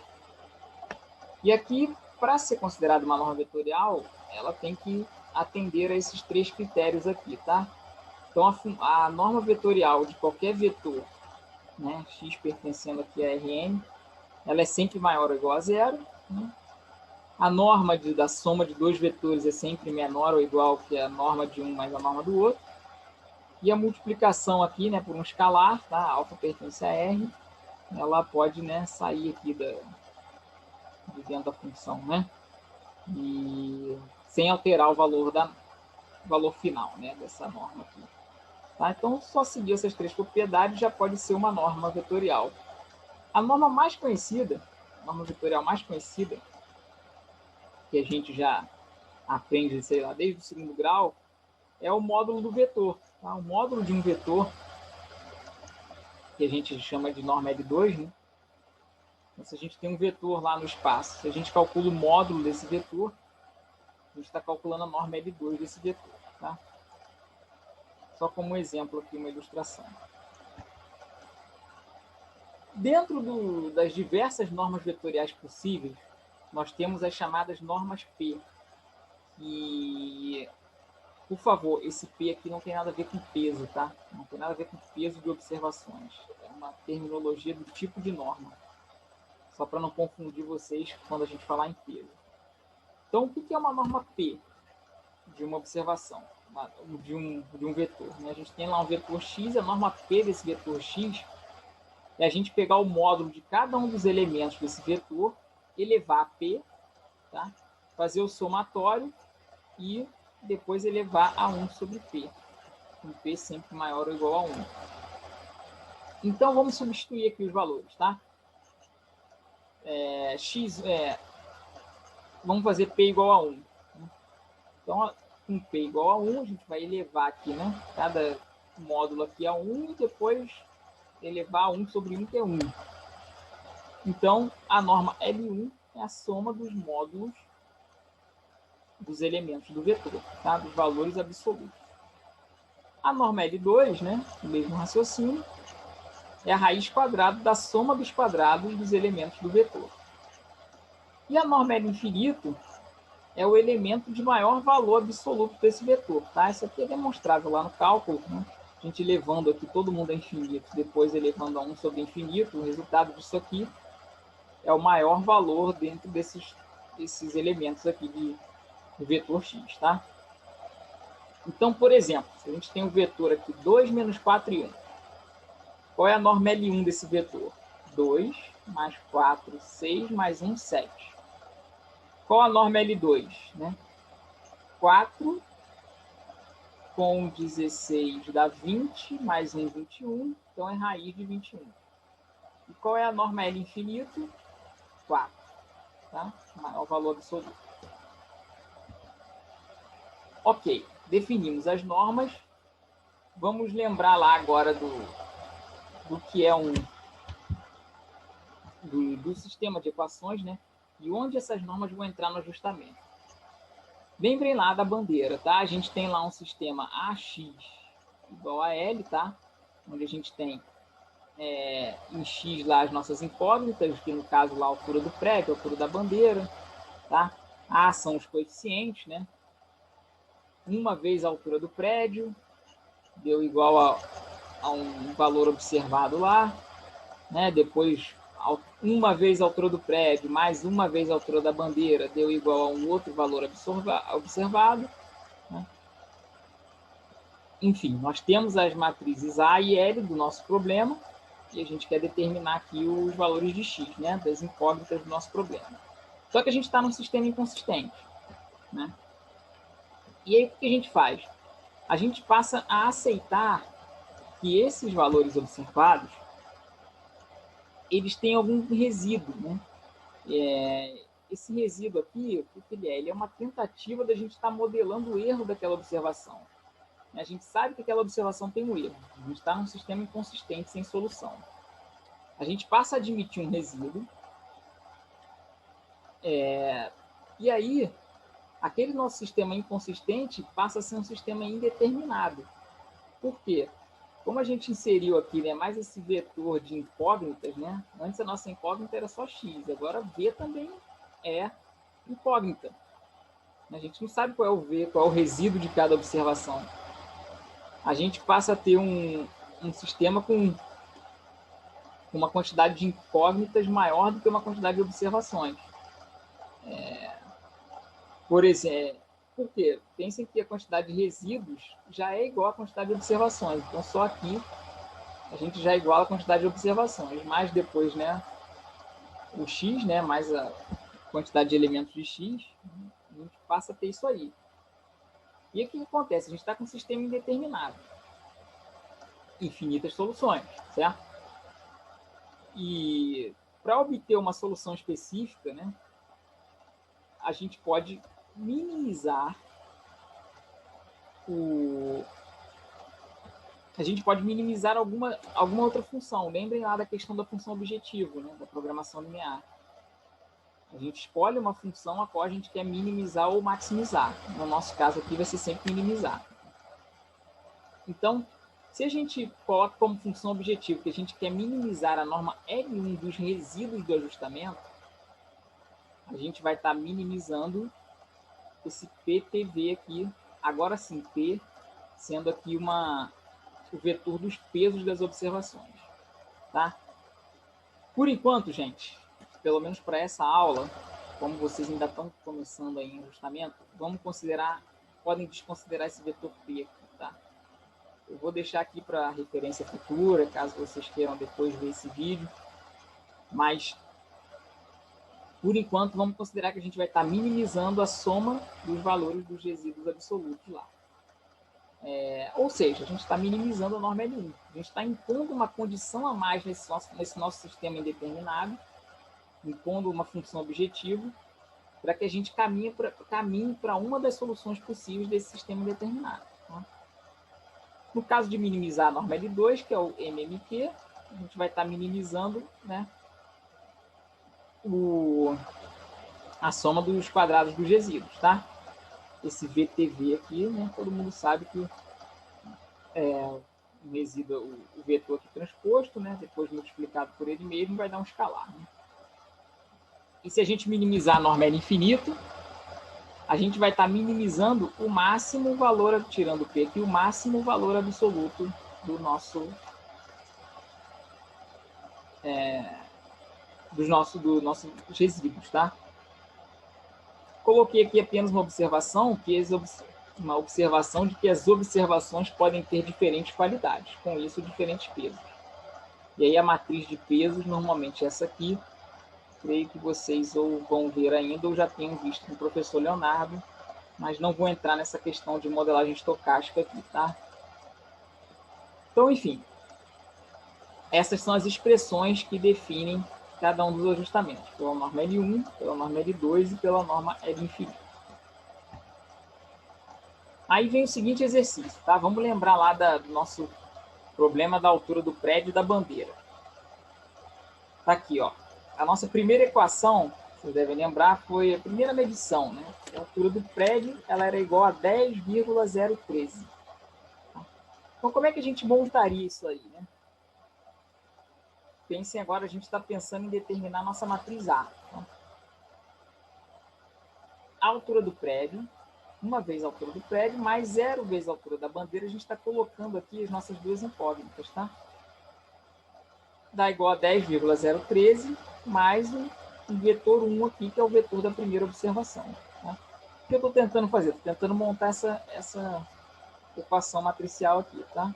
E aqui, para ser considerada uma norma vetorial, ela tem que atender a esses três critérios aqui, tá? Então, a norma vetorial de qualquer vetor, né, x pertencendo aqui a Rn, ela é sempre maior ou igual a zero. Né? A norma da soma de dois vetores é sempre menor ou igual que a norma de um mais a norma do outro. E a multiplicação aqui, né, por um escalar, tá? Alfa pertence a R, ela pode, né, sair aqui de dentro da função, né? E sem alterar o valor final, né, dessa norma aqui. Tá? Então, só seguir essas três propriedades já pode ser uma norma vetorial. A norma mais conhecida, a norma vetorial mais conhecida, que a gente já aprende, sei lá, desde o segundo grau, é o módulo do vetor. Tá? O módulo de um vetor, que a gente chama de norma L2, né? Então, se a gente tem um vetor lá no espaço, se a gente calcula o módulo desse vetor, a gente está calculando a norma L2 desse vetor. Tá? Só como um exemplo aqui, uma ilustração. Dentro das diversas normas vetoriais possíveis, nós temos as chamadas normas P. E, por favor, esse P aqui não tem nada a ver com peso, tá? Não tem nada a ver com peso de observações. É uma terminologia do tipo de norma. Só para não confundir vocês quando a gente falar em peso. Então, o que é uma norma P de uma observação, de um vetor? A gente tem lá um vetor x, a norma P desse vetor x é a gente pegar o módulo de cada um dos elementos desse vetor, elevar a P, tá? Fazer o somatório e depois elevar a 1 sobre P, com P sempre maior ou igual a 1. Então, vamos substituir aqui os valores, tá? Vamos fazer P igual a 1. Então, com P igual a 1, a gente vai elevar aqui, né, cada módulo aqui a 1 e depois elevar a 1 sobre 1, que é 1. Então, a norma L1 é a soma dos módulos dos elementos do vetor, tá? Dos valores absolutos. A norma L2, né, o mesmo raciocínio, é a raiz quadrada da soma dos quadrados dos elementos do vetor. E a norma L infinito é o elemento de maior valor absoluto desse vetor, tá? Isso aqui é demonstrável lá no cálculo, né? A gente elevando aqui todo mundo a infinito, depois elevando a 1 sobre infinito, o resultado disso aqui é o maior valor dentro desses elementos aqui do vetor x, tá? Então, por exemplo, se a gente tem um vetor aqui 2, menos 4 e 1, qual é a norma L1 desse vetor? 2 mais 4, 6, mais 1, 7. Qual a norma L2? Né? 4 com 16 dá 20, mais 1, 21, então é raiz de 21. E qual é a norma L infinito? 4, tá? Maior valor absoluto. Ok, definimos as normas. Vamos lembrar lá agora do que é do sistema de equações, né? E onde essas normas vão entrar no ajustamento. Lembrem lá da bandeira, tá? A gente tem lá um sistema AX igual a L, tá? Onde a gente tem em X lá as nossas incógnitas, que no caso lá a altura do prédio, a altura da bandeira, tá? A são os coeficientes, né? Uma vez a altura do prédio, deu igual a um valor observado lá, né? Depois, uma vez a altura do prédio, mais uma vez a altura da bandeira, deu igual a um outro valor observado, né? Enfim, nós temos as matrizes A e L do nosso problema, e a gente quer determinar aqui os valores de x, né? Das incógnitas do nosso problema. Só que a gente está num sistema inconsistente, né? E aí, o que a gente faz? A gente passa a aceitar que esses valores observados eles têm algum resíduo, né? Esse resíduo aqui, o que ele é? Ele é uma tentativa da gente estar modelando o erro daquela observação. A gente sabe que aquela observação tem um erro. A gente está num sistema inconsistente, sem solução. A gente passa a admitir um resíduo. E aí, aquele nosso sistema inconsistente passa a ser um sistema indeterminado. Por quê? Como a gente inseriu aqui, né, mais esse vetor de incógnitas, né? Antes a nossa incógnita era só x, agora V também é incógnita. A gente não sabe qual é o V, qual é o resíduo de cada observação. A gente passa a ter um sistema com uma quantidade de incógnitas maior do que uma quantidade de observações. Por exemplo, por quê? Pensem que a quantidade de resíduos já é igual à quantidade de observações. Então, só aqui a gente já iguala a quantidade de observações. Mas depois, né, o x, né, mais a quantidade de elementos de x, a gente passa a ter isso aí. E o que acontece? A gente está com um sistema indeterminado. Infinitas soluções, certo? E para obter uma solução específica, né, a gente pode minimizar alguma outra função. Lembrem lá da questão da função objetivo, né, da programação linear. A gente escolhe uma função a qual a gente quer minimizar ou maximizar. No nosso caso aqui vai ser sempre minimizar. Então, se a gente coloca como função objetivo que a gente quer minimizar a norma L1 dos resíduos do ajustamento, a gente vai estar minimizando esse PTV aqui. Agora sim, P sendo aqui o vetor dos pesos das observações. Tá? Por enquanto, gente, pelo menos para essa aula, como vocês ainda estão começando aí em ajustamento, podem desconsiderar esse vetor P aqui, tá? Eu vou deixar aqui para referência futura, caso vocês queiram depois ver esse vídeo. Mas, por enquanto, vamos considerar que a gente vai estar minimizando a soma dos valores dos resíduos absolutos lá. Ou seja, a gente está minimizando a norma L1. A gente está impondo uma condição a mais nesse nosso sistema indeterminado, impondo uma função objetivo, para que a gente caminhe para uma das soluções possíveis desse sistema indeterminado. Tá? No caso de minimizar a norma L2, que é o MMQ, a gente vai estar minimizando, né, a soma dos quadrados dos resíduos, tá? Esse VTV aqui, né? Todo mundo sabe que o resíduo, o vetor aqui transposto, né? Depois multiplicado por ele mesmo, vai dar um escalar, né? E se a gente minimizar a norma L infinito, a gente vai estar minimizando o máximo valor, tirando o P aqui, o máximo valor absoluto do nosso dos nossos resíduos, tá? Coloquei aqui apenas uma observação, uma observação de que as observações podem ter diferentes qualidades, com isso diferentes pesos. E aí a matriz de pesos, normalmente essa aqui, creio que vocês ou vão ver ainda ou já tenham visto com o professor Leonardo, mas não vou entrar nessa questão de modelagem estocástica aqui, tá? Então, enfim, essas são as expressões que definem cada um dos ajustamentos, pela norma L1, pela norma L2 e pela norma L infinito. Aí vem o seguinte exercício, tá? Vamos lembrar lá do nosso problema da altura do prédio e da bandeira. Tá aqui, ó. A nossa primeira equação, vocês devem lembrar, foi a primeira medição, né? A altura do prédio, ela era igual a 10,013. Então, como é que a gente montaria isso aí, né? Pensem agora, a gente está pensando em determinar a nossa matriz A. Tá? A altura do prédio, uma vez a altura do prédio, mais 0 vezes a altura da bandeira, a gente está colocando aqui as nossas duas incógnitas, tá? Dá igual a 10,013 mais um vetor 1 aqui, que é o vetor da primeira observação. Tá? O que eu estou tentando fazer? Estou tentando montar essa equação matricial aqui, tá?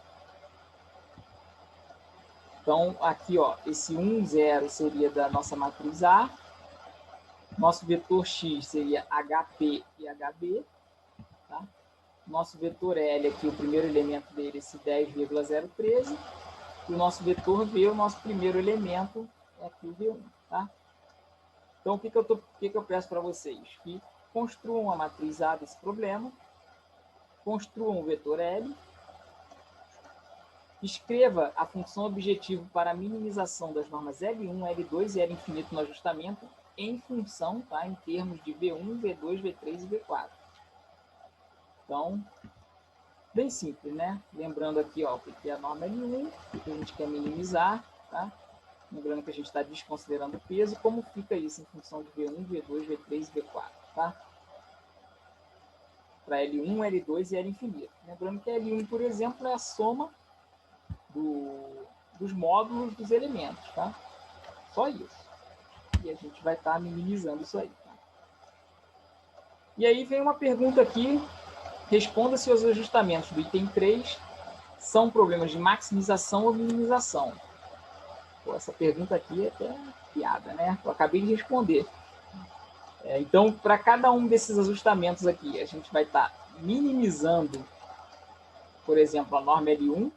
Então, aqui, ó, esse 1, 0 seria da nossa matriz A. Nosso vetor X seria HP e HB. Tá? Nosso vetor L aqui, o primeiro elemento dele, esse 10,013. E o nosso vetor V, o nosso primeiro elemento, é aqui o V1. Tá? Então, o que eu peço para vocês? Que construam a matriz A desse problema, construam o vetor L, escreva a função objetivo para a minimização das normas L1, L2 e L infinito no ajustamento em função, tá? Em termos de V1, V2, V3 e V4. Então, bem simples, né? Lembrando aqui, ó, que é a norma L1, que a gente quer minimizar, tá? Lembrando que a gente está desconsiderando o peso, como fica isso em função de V1, V2, V3 e V4, tá? Para L1, L2 e L infinito. Lembrando que L1, por exemplo, é a soma dos módulos dos elementos, tá? Só isso. E a gente vai estar minimizando isso aí, tá? E aí vem uma pergunta aqui, responda se os ajustamentos do item 3 são problemas de maximização ou minimização. Pô, essa pergunta aqui é até piada, né? Eu acabei de responder. Então, para cada um desses ajustamentos aqui, a gente vai estar minimizando, por exemplo, a norma L1,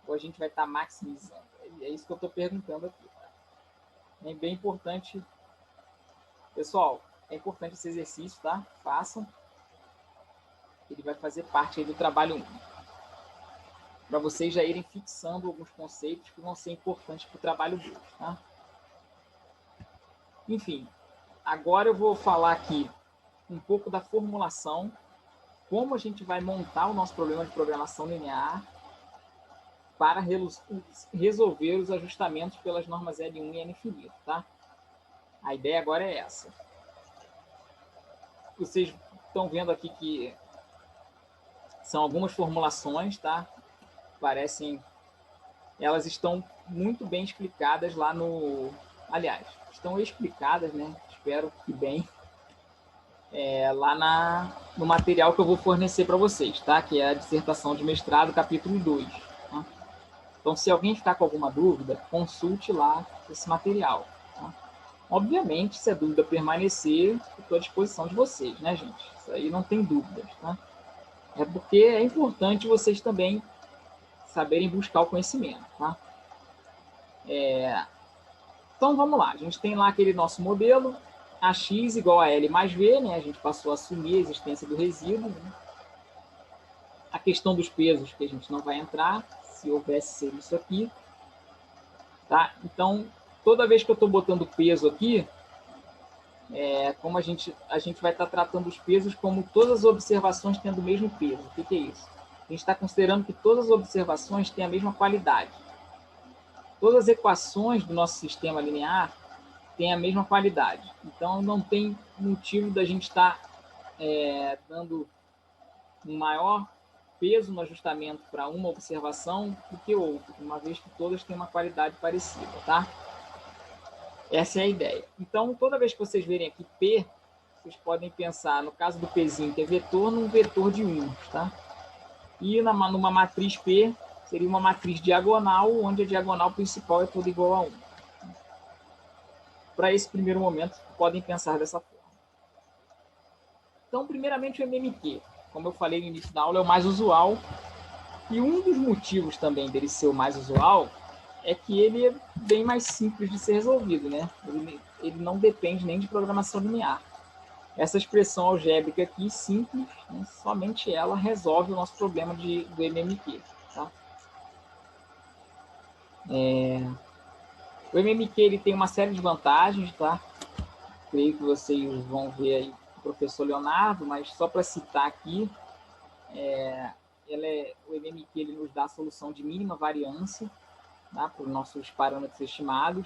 ou a gente vai estar maximizando? É isso que eu estou perguntando aqui. Tá? É bem importante. Pessoal, é importante esse exercício, tá? Façam. Ele vai fazer parte aí do trabalho 1. Para vocês já irem fixando alguns conceitos que vão ser importantes para o trabalho 2, tá? Enfim, agora eu vou falar aqui um pouco da formulação, como a gente vai montar o nosso problema de programação linear para resolver os ajustamentos pelas normas L1 e L infinito, tá? A ideia agora é essa. Vocês estão vendo aqui que são algumas formulações, tá? Elas estão muito bem explicadas lá no... Aliás, estão explicadas, né? Espero que bem, lá no material que eu vou fornecer para vocês, tá? Que é a dissertação de mestrado, capítulo 2. Tá? Então, se alguém ficar com alguma dúvida, consulte lá esse material. Tá? Obviamente, se a dúvida permanecer, estou à disposição de vocês, né, gente? Isso aí não tem dúvidas, tá? É porque é importante vocês também saberem buscar o conhecimento, tá? Então, vamos lá. A gente tem lá aquele nosso modelo, AX igual a L mais V, né? A gente passou a assumir a existência do resíduo. Né? A questão dos pesos, que a gente não vai entrar, se houvesse ser isso aqui. Tá? Então, toda vez que eu estou botando peso aqui, como a gente vai estar tratando os pesos como todas as observações tendo o mesmo peso. O que é isso? A gente está considerando que todas as observações têm a mesma qualidade. Todas as equações do nosso sistema linear têm a mesma qualidade. Então, não tem motivo da gente estar dando um maior peso no ajustamento para uma observação do que outra, uma vez que todas têm uma qualidade parecida, tá? Essa é a ideia. Então, toda vez que vocês verem aqui P, vocês podem pensar, no caso do Pzinho, que é vetor, num vetor de uns, tá? E numa matriz P, seria uma matriz diagonal, onde a diagonal principal é toda igual a 1. Para esse primeiro momento, podem pensar dessa forma. Então, primeiramente, o MMQ. Como eu falei no início da aula, é o mais usual. E um dos motivos também dele ser o mais usual é que ele é bem mais simples de ser resolvido, né? Ele não depende nem de programação linear. Essa expressão algébrica aqui, simples, né? Somente ela resolve o nosso problema do MMQ. Tá? O MMQ ele tem uma série de vantagens, tá? Creio que vocês vão ver aí o professor Leonardo, mas só para citar aqui, o MMQ ele nos dá a solução de mínima variância, tá? Para os nossos parâmetros estimados.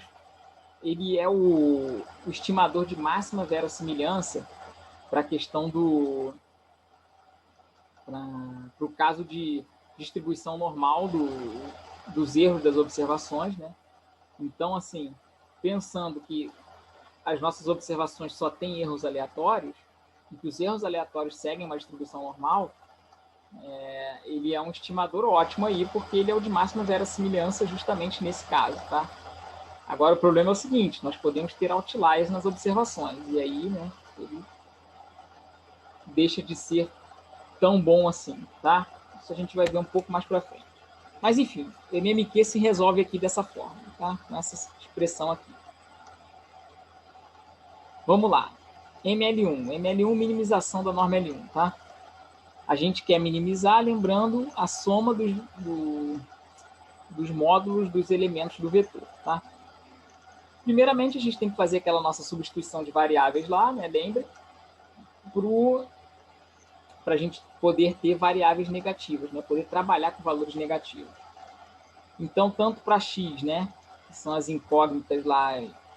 Ele é o estimador de máxima verossimilhança para a questão para o caso de distribuição normal dos erros das observações, né? Então, assim, pensando que as nossas observações só têm erros aleatórios, e que os erros aleatórios seguem uma distribuição normal, ele é um estimador ótimo aí, porque ele é o de máxima verossimilhança justamente nesse caso, tá? Agora, o problema é o seguinte, nós podemos ter outliers nas observações, e aí, né, ele deixa de ser tão bom assim, tá? Isso a gente vai ver um pouco mais para frente. Mas, enfim, o MMQ se resolve aqui dessa forma, tá? Com essa expressão aqui. Vamos lá. ML1. ML1, minimização da norma L1, tá? A gente quer minimizar, lembrando, a soma dos módulos dos elementos do vetor, tá? Primeiramente, a gente tem que fazer aquela nossa substituição de variáveis lá, né? Lembra? Para a gente poder ter variáveis negativas, né? Poder trabalhar com valores negativos. Então, tanto para x, né? Que são as incógnitas lá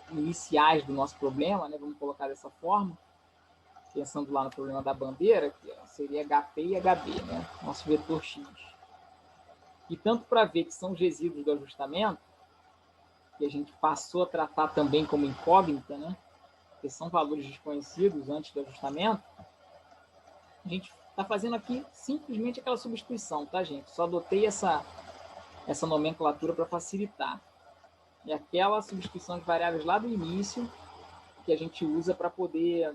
iniciais do nosso problema, né? Vamos colocar dessa forma, pensando lá no problema da bandeira, que seria HP e HB, né? Nosso vetor x. E tanto para ver que são os resíduos do ajustamento, que a gente passou a tratar também como incógnita, né? Que são valores desconhecidos antes do ajustamento, a gente está fazendo aqui simplesmente aquela substituição, tá, gente? Só adotei essa nomenclatura para facilitar. É aquela substituição de variáveis lá do início que a gente usa para poder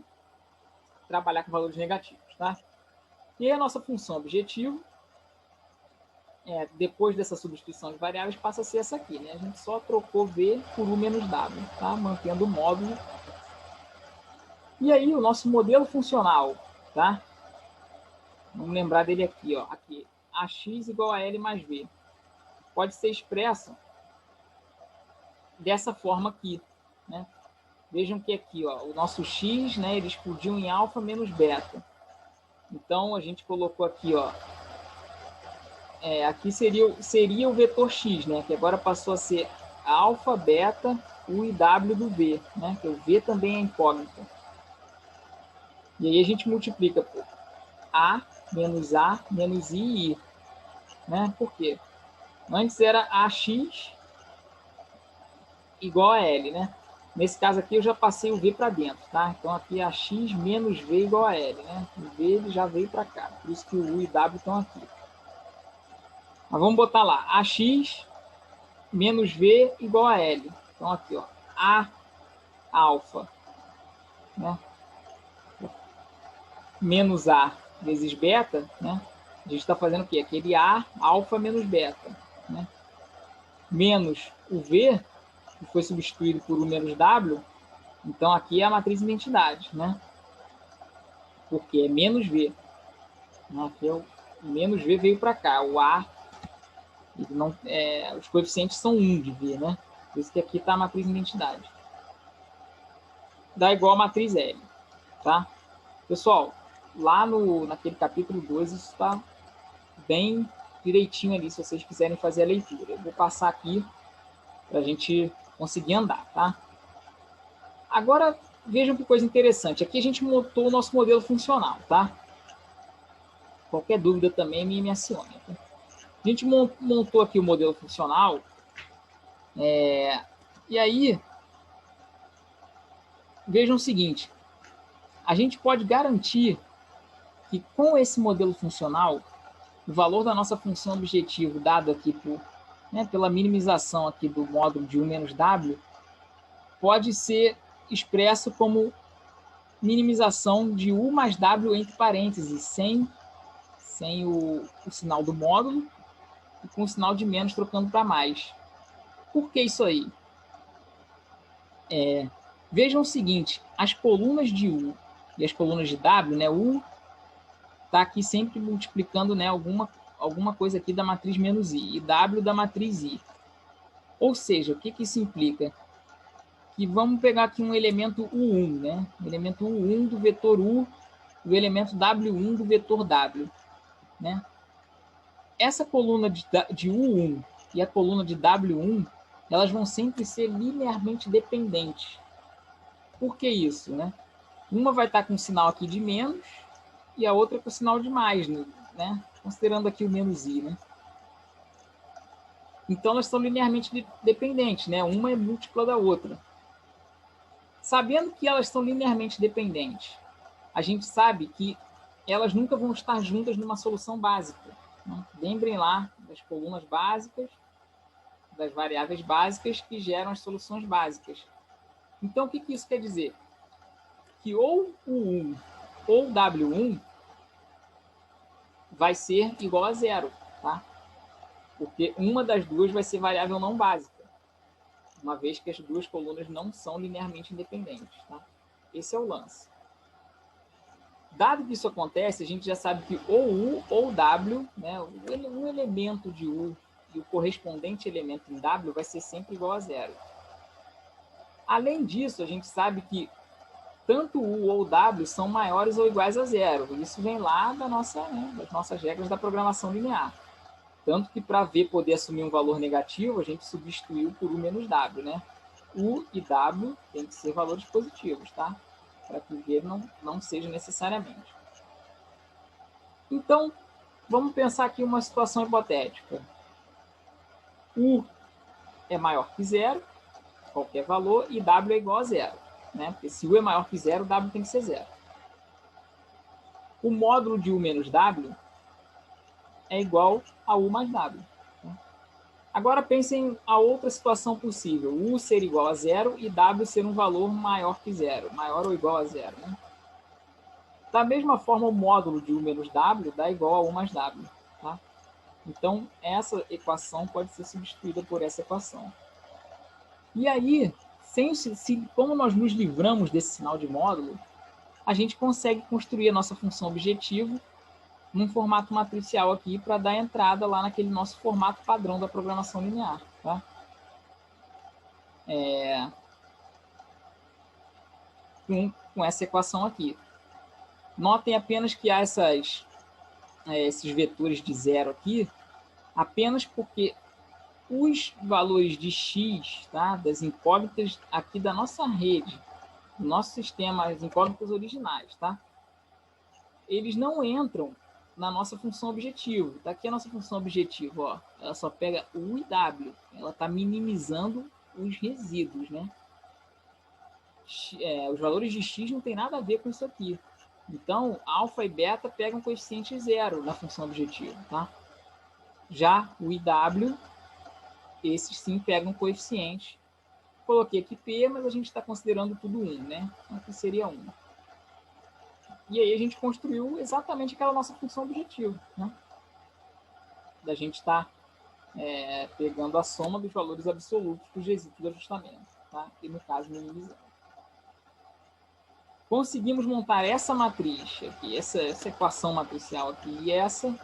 trabalhar com valores negativos, tá? E a nossa função objetivo, depois dessa substituição de variáveis, passa a ser essa aqui, né? A gente só trocou V por U menos W, tá? Mantendo o módulo. E aí, o nosso modelo funcional, tá? Vamos lembrar dele aqui, ó. Aqui, AX igual a L mais V. Pode ser expresso dessa forma aqui, né? Vejam que aqui, ó, o nosso x, né, ele explodiu em alfa menos beta. Então, a gente colocou aqui, ó, aqui seria o vetor x, né, que agora passou a ser alfa, beta, u e w do v, né, que o v também é incógnito. E aí a gente multiplica por a menos i e i, né? Por quê? Antes era ax igual a L, né? Nesse caso aqui eu já passei o V para dentro, tá? Então aqui é ax menos V igual a L, né? O V ele já veio para cá, por isso que o U e W estão aqui. Mas vamos botar lá, ax menos V igual a L. Então aqui, ó, A alfa, né? Menos A vezes beta, né? A gente está fazendo o quê? Aquele A alfa menos beta, né? Menos o V, que foi substituído por U menos W, então aqui é a matriz identidade, né? Porque é menos V. Aqui é o menos V veio para cá, o A, ele não, os coeficientes são 1 de V, né? Por isso que aqui está a matriz identidade. dá igual a matriz L, tá? Pessoal, lá naquele capítulo 2, isso está bem direitinho ali, se vocês quiserem fazer a leitura. Eu vou passar aqui para a gente conseguir andar, tá? Agora, vejam que coisa interessante. Aqui a gente montou o nosso modelo funcional, tá? Qualquer dúvida também me acione. Tá? A gente montou aqui o modelo funcional. E aí, vejam o seguinte. A gente pode garantir que com esse modelo funcional, o valor da nossa função objetivo, dado aqui pela minimização aqui do módulo de U menos W, pode ser expresso como minimização de U mais W entre parênteses, sem o sinal do módulo e com o sinal de menos trocando para mais. Por que isso aí? Vejam o seguinte, as colunas de U e as colunas de W, né, U está aqui sempre multiplicando, né, alguma coisa aqui da matriz menos I e W da matriz I. Ou seja, o que isso implica? Que vamos pegar aqui um elemento U1, né? O elemento U1 do vetor U e o elemento W1 do vetor W. Né? Essa coluna de U1 e a coluna de W1, elas vão sempre ser linearmente dependentes. Por que isso? Né? Uma vai estar com um sinal aqui de menos e a outra com o sinal de mais, né? Considerando aqui o menos I. Né? Então, elas são linearmente dependentes. Né? Uma é múltipla da outra. Sabendo que elas são linearmente dependentes, a gente sabe que elas nunca vão estar juntas numa solução básica. Né? Lembrem lá das colunas básicas, das variáveis básicas que geram as soluções básicas. Então, o que isso quer dizer? Que ou U1 ou W1 vai ser igual a zero, tá? Porque uma das duas vai ser variável não básica, uma vez que as duas colunas não são linearmente independentes. Tá? Esse é o lance. Dado que isso acontece, a gente já sabe que ou U ou W, né, um elemento de U e o correspondente elemento em W vai ser sempre igual a zero. Além disso, a gente sabe que tanto U ou W são maiores ou iguais a zero. Isso vem lá das nossas regras da programação linear. Tanto que para V poder assumir um valor negativo, a gente substituiu por U menos W. Né? U e W têm que ser valores positivos, tá? Para que V não seja necessariamente. Então, vamos pensar aqui uma situação hipotética. U é maior que zero, qualquer valor, e W é igual a zero. Né? Porque se U é maior que zero, W tem que ser zero. O módulo de U menos W é igual a U mais W. Agora pensem a outra situação possível. U ser igual a zero e W ser um valor maior que zero, maior ou igual a zero. Né? Da mesma forma, o módulo de U menos W dá igual a U mais W. Tá? Então, essa equação pode ser substituída por essa equação. E aí, como nós nos livramos desse sinal de módulo, a gente consegue construir a nossa função objetivo num formato matricial aqui para dar entrada lá naquele nosso formato padrão da programação linear. Tá? Com essa equação aqui. Notem apenas que há esses vetores de zero aqui, apenas porque os valores de x, tá, das incógnitas aqui da nossa rede, do nosso sistema, as incógnitas originais, tá, eles não entram na nossa função objetivo. Daqui a nossa função objetivo, ó, ela só pega U e W, ela está minimizando os resíduos, né? Os valores de x não tem nada a ver com isso aqui. Então, alfa e beta pegam coeficiente zero na função objetivo, tá? Já o IW, esses sim pegam coeficiente. Coloquei aqui P, mas a gente está considerando tudo 1, né? Então, aqui seria 1. E aí a gente construiu exatamente aquela nossa função objetivo, né? Da gente estar pegando a soma dos valores absolutos dos resíduos do ajustamento, tá? E no caso, minimizando. Conseguimos montar essa matriz aqui, essa equação matricial aqui, e essa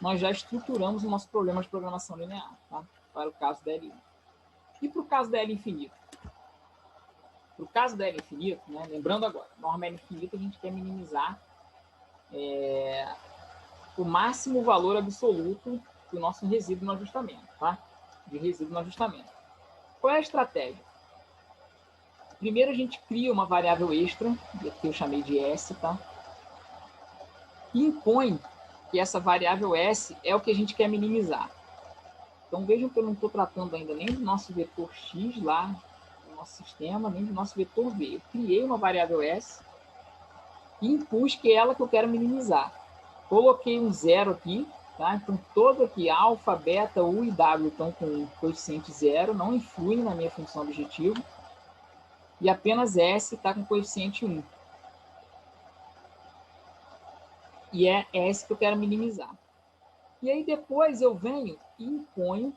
nós já estruturamos o nosso problema de programação linear, tá? Para o caso da L1. E para o caso da L infinito? Para o caso da L infinito, né, lembrando agora, norma L infinito, a gente quer minimizar o máximo valor absoluto do nosso resíduo no ajustamento, tá? De resíduo no ajustamento. Qual é a estratégia? Primeiro a gente cria uma variável extra, que eu chamei de S, tá? E impõe que essa variável S é o que a gente quer minimizar. Então vejam que eu não estou tratando ainda nem do nosso vetor X lá no nosso sistema, nem do nosso vetor V. Eu criei uma variável S e impus que é ela que eu quero minimizar. Coloquei um zero aqui, tá? Então todo aqui, alfa, beta, U e W estão com coeficiente zero, não influem na minha função objetivo. E apenas S está com coeficiente 1. E é S que eu quero minimizar. E aí depois eu venho e imponho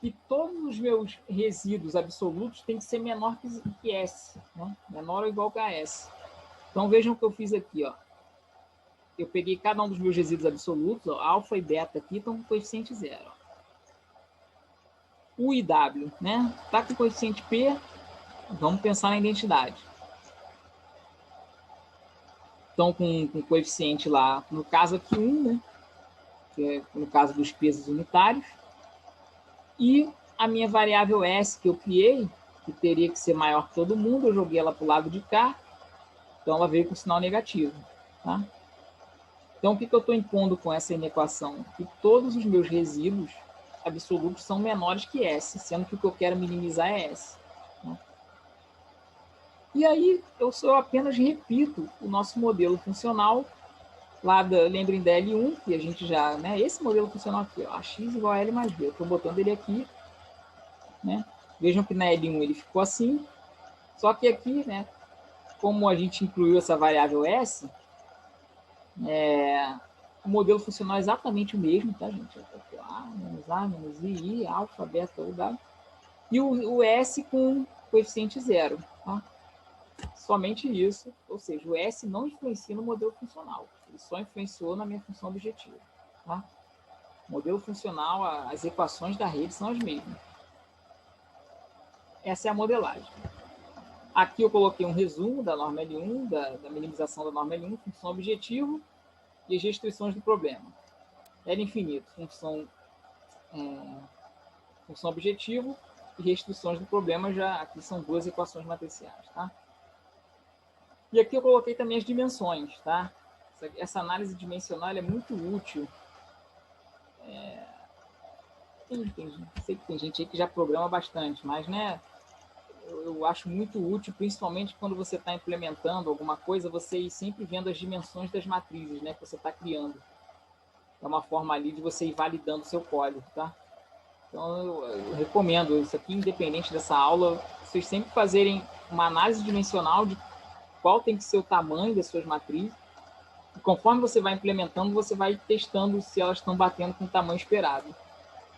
que todos os meus resíduos absolutos têm que ser menor que S, né? Menor ou igual a S. Então vejam o que eu fiz aqui, ó. Eu peguei cada um dos meus resíduos absolutos, ó, alfa e beta aqui estão com coeficiente 0. U e W, né? Está com coeficiente P, vamos pensar na identidade. Estão com coeficiente lá, no caso aqui 1, né? Que é no caso dos pesos unitários. E a minha variável S que eu criei, que teria que ser maior que todo mundo, eu joguei ela para o lado de cá, então ela veio com sinal negativo. Tá? Então, o que eu estou impondo com essa inequação? Que todos os meus resíduos absolutos são menores que S, sendo que o que eu quero minimizar é S. Né? E aí, eu apenas repito o nosso modelo funcional, lá lembrem da L1, que a gente já, né, esse modelo funcional aqui, ó, X igual a L mais B, eu estou botando ele aqui, né? Vejam que na L1 ele ficou assim, só que aqui, né, como a gente incluiu essa variável S, o modelo funcional é exatamente o mesmo, tá, gente? Aqui, A, menos I, alfa, beta, U, W. E o S com coeficiente 0, tá? Somente isso, ou seja, o S não influencia no modelo funcional, ele só influenciou na minha função objetiva, tá? O modelo funcional, as equações da rede são as mesmas. Essa é a modelagem. Aqui eu coloquei um resumo da norma L1, da minimização da norma L1, função objetivo e as restrições do problema. L infinito, função objetivo e restrições do problema, já aqui são duas equações matriciais, tá? E aqui eu coloquei também as dimensões, tá? Essa análise dimensional é muito útil. Sei que tem gente aí que já programa bastante, mas, né, eu acho muito útil, principalmente quando você está implementando alguma coisa, você ir sempre vendo as dimensões das matrizes, né, que você está criando. É uma forma ali de você ir validando o seu código, tá? Então, eu recomendo isso aqui, independente dessa aula, vocês sempre fazerem uma análise dimensional de qual tem que ser o tamanho das suas matrizes. E conforme você vai implementando, você vai testando se elas estão batendo com o tamanho esperado.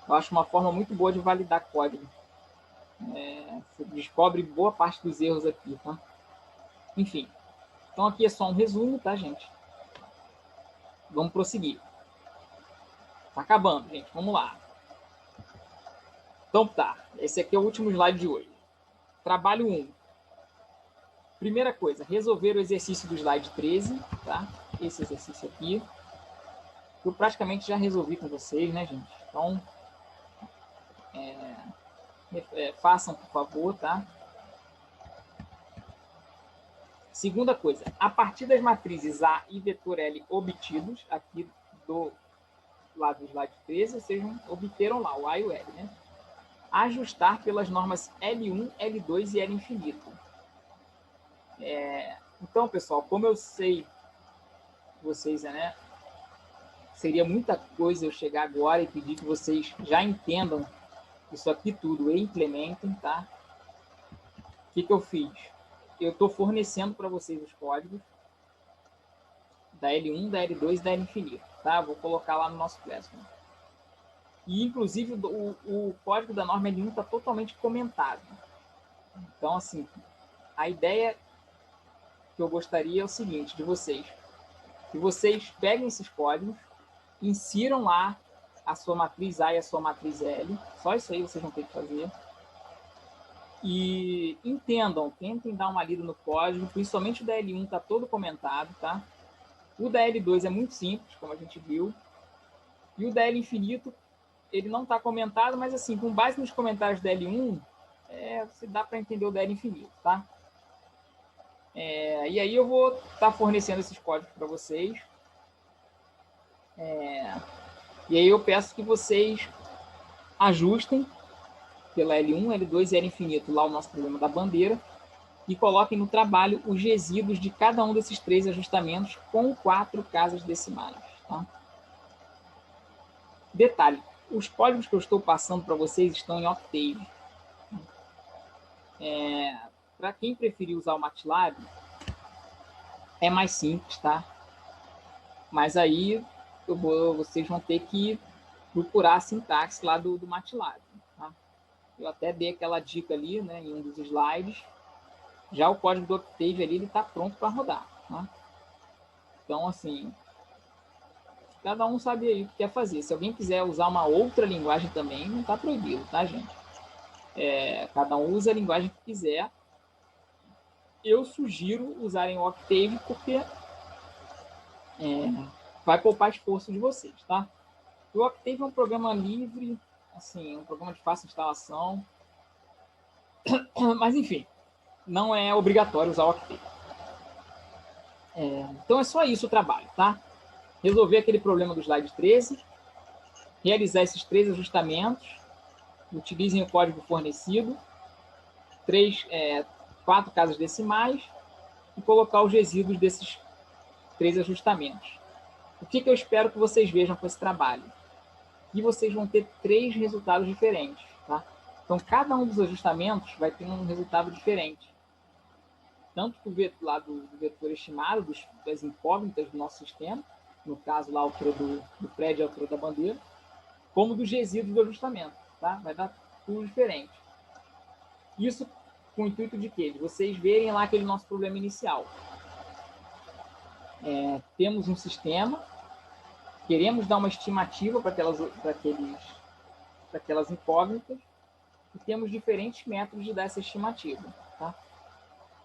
Eu acho uma forma muito boa de validar código. Você descobre boa parte dos erros aqui, tá? Enfim. Então, aqui é só um resumo, tá, gente? Vamos prosseguir. Tá acabando, gente. Vamos lá. Então, tá. Esse aqui é o último slide de hoje. Trabalho 1. Primeira coisa, resolver o exercício do slide 13, tá? Esse exercício aqui. Eu praticamente já resolvi com vocês, né, gente? Então, façam, por favor, tá? Segunda coisa, a partir das matrizes A e vetor L obtidos, aqui do lado do slide 13, vocês obteram lá o A e o L, né? Ajustar pelas normas L1, L2 e L infinito. Então, pessoal, como eu sei vocês, né? Seria muita coisa eu chegar agora e pedir que vocês já entendam isso aqui tudo e implementem, tá? O que eu fiz? Eu estou fornecendo para vocês os códigos da L1, da L2 e da L infinito, tá? Vou colocar lá no nosso Classroom. E, inclusive, o código da norma L1 está totalmente comentado. Então, assim, a ideia que eu gostaria é o seguinte de vocês. Que vocês peguem esses códigos, insiram lá a sua matriz A e a sua matriz L. Só isso aí vocês vão ter que fazer. E entendam, tentem dar uma lida no código, principalmente o da L1 está todo comentado, tá? O da L2 é muito simples, como a gente viu. E o da L infinito, ele não está comentado, mas assim, com base nos comentários da L1, você dá para entender o da L infinito, tá? E aí eu vou estar fornecendo esses códigos para vocês. E aí eu peço que vocês ajustem pela L1, L2 e L infinito lá o nosso problema da bandeira e coloquem no trabalho os resíduos de cada um desses 3 ajustamentos com 4 casas decimais. Tá? Detalhe, os códigos que eu estou passando para vocês estão em Octave. Para quem preferir usar o MATLAB, é mais simples, tá? Mas aí vocês vão ter que procurar a sintaxe lá do MATLAB. Tá? Eu até dei aquela dica ali, né, em um dos slides. Já o código do Octave ali está pronto para rodar. Tá? Então, assim, cada um sabe aí o que quer fazer. Se alguém quiser usar uma outra linguagem também, não está proibido, tá, gente? Cada um usa a linguagem que quiser. Eu sugiro usarem o Octave porque vai poupar esforço de vocês, tá? O Octave é um programa livre, assim, um programa de fácil instalação. Mas, enfim, não é obrigatório usar o Octave. Então, é só isso o trabalho, tá? Resolver aquele problema do slide 13, realizar esses 3 ajustamentos, utilizem o código fornecido, 4 casas decimais e colocar os resíduos desses 3 ajustamentos. O que eu espero que vocês vejam com esse trabalho? E vocês vão ter 3 resultados diferentes. Tá? Então, cada um dos ajustamentos vai ter um resultado diferente. Tanto do vetor estimado, das incógnitas do nosso sistema, no caso lá a altura do prédio e a altura da bandeira, como dos resíduos do ajustamento. Tá? Vai dar tudo diferente. Isso com o intuito de quê? De vocês verem lá aquele nosso problema inicial. Temos um sistema, queremos dar uma estimativa para aquelas incógnitas e temos diferentes métodos de dar essa estimativa. Tá?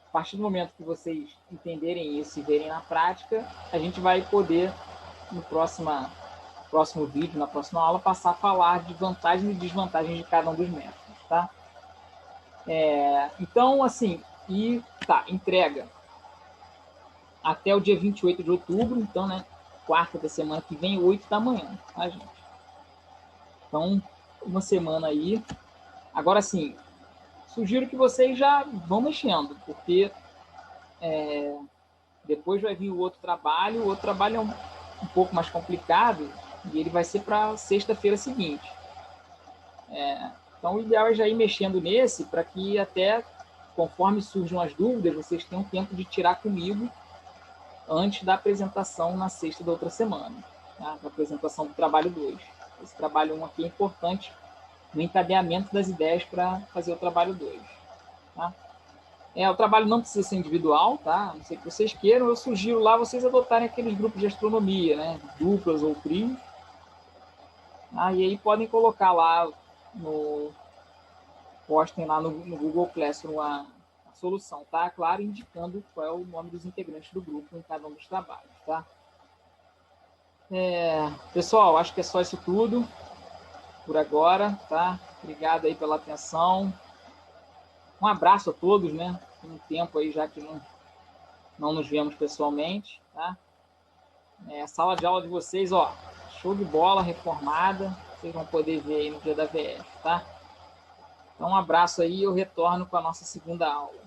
A partir do momento que vocês entenderem isso e verem na prática, a gente vai poder, no próximo vídeo, na próxima aula, passar a falar de vantagens e desvantagens de cada um dos métodos. Tá? Então, assim, entrega até o dia 28 de outubro, então, né, quarta da semana que vem, 8 da manhã, tá, gente? Então, uma semana aí. Agora, sim, sugiro que vocês já vão mexendo, porque depois vai vir o outro trabalho é um pouco mais complicado e ele vai ser para sexta-feira seguinte. Então, o ideal é já ir mexendo nesse para que até, conforme surjam as dúvidas, vocês tenham tempo de tirar comigo antes da apresentação na sexta da outra semana, tá? Da apresentação do trabalho 2. Esse trabalho 1 aqui é importante no encadeamento das ideias para fazer o trabalho 2. Tá? O trabalho não precisa ser individual, tá? Não sei que vocês queiram, eu sugiro lá vocês adotarem aqueles grupos de astronomia, né? Duplas ou trios. E aí podem colocar lá postem lá no Google Classroom a solução, tá? Claro, indicando qual é o nome dos integrantes do grupo em cada um dos trabalhos, tá? Pessoal, acho que é só isso tudo por agora, tá? Obrigado aí pela atenção. Um abraço a todos, né? Tem um tempo aí já que não nos vemos pessoalmente, tá? A sala de aula de vocês, ó, show de bola, reformada. Vocês vão poder ver aí no dia da VF, tá? Então, um abraço aí e eu retorno com a nossa segunda aula.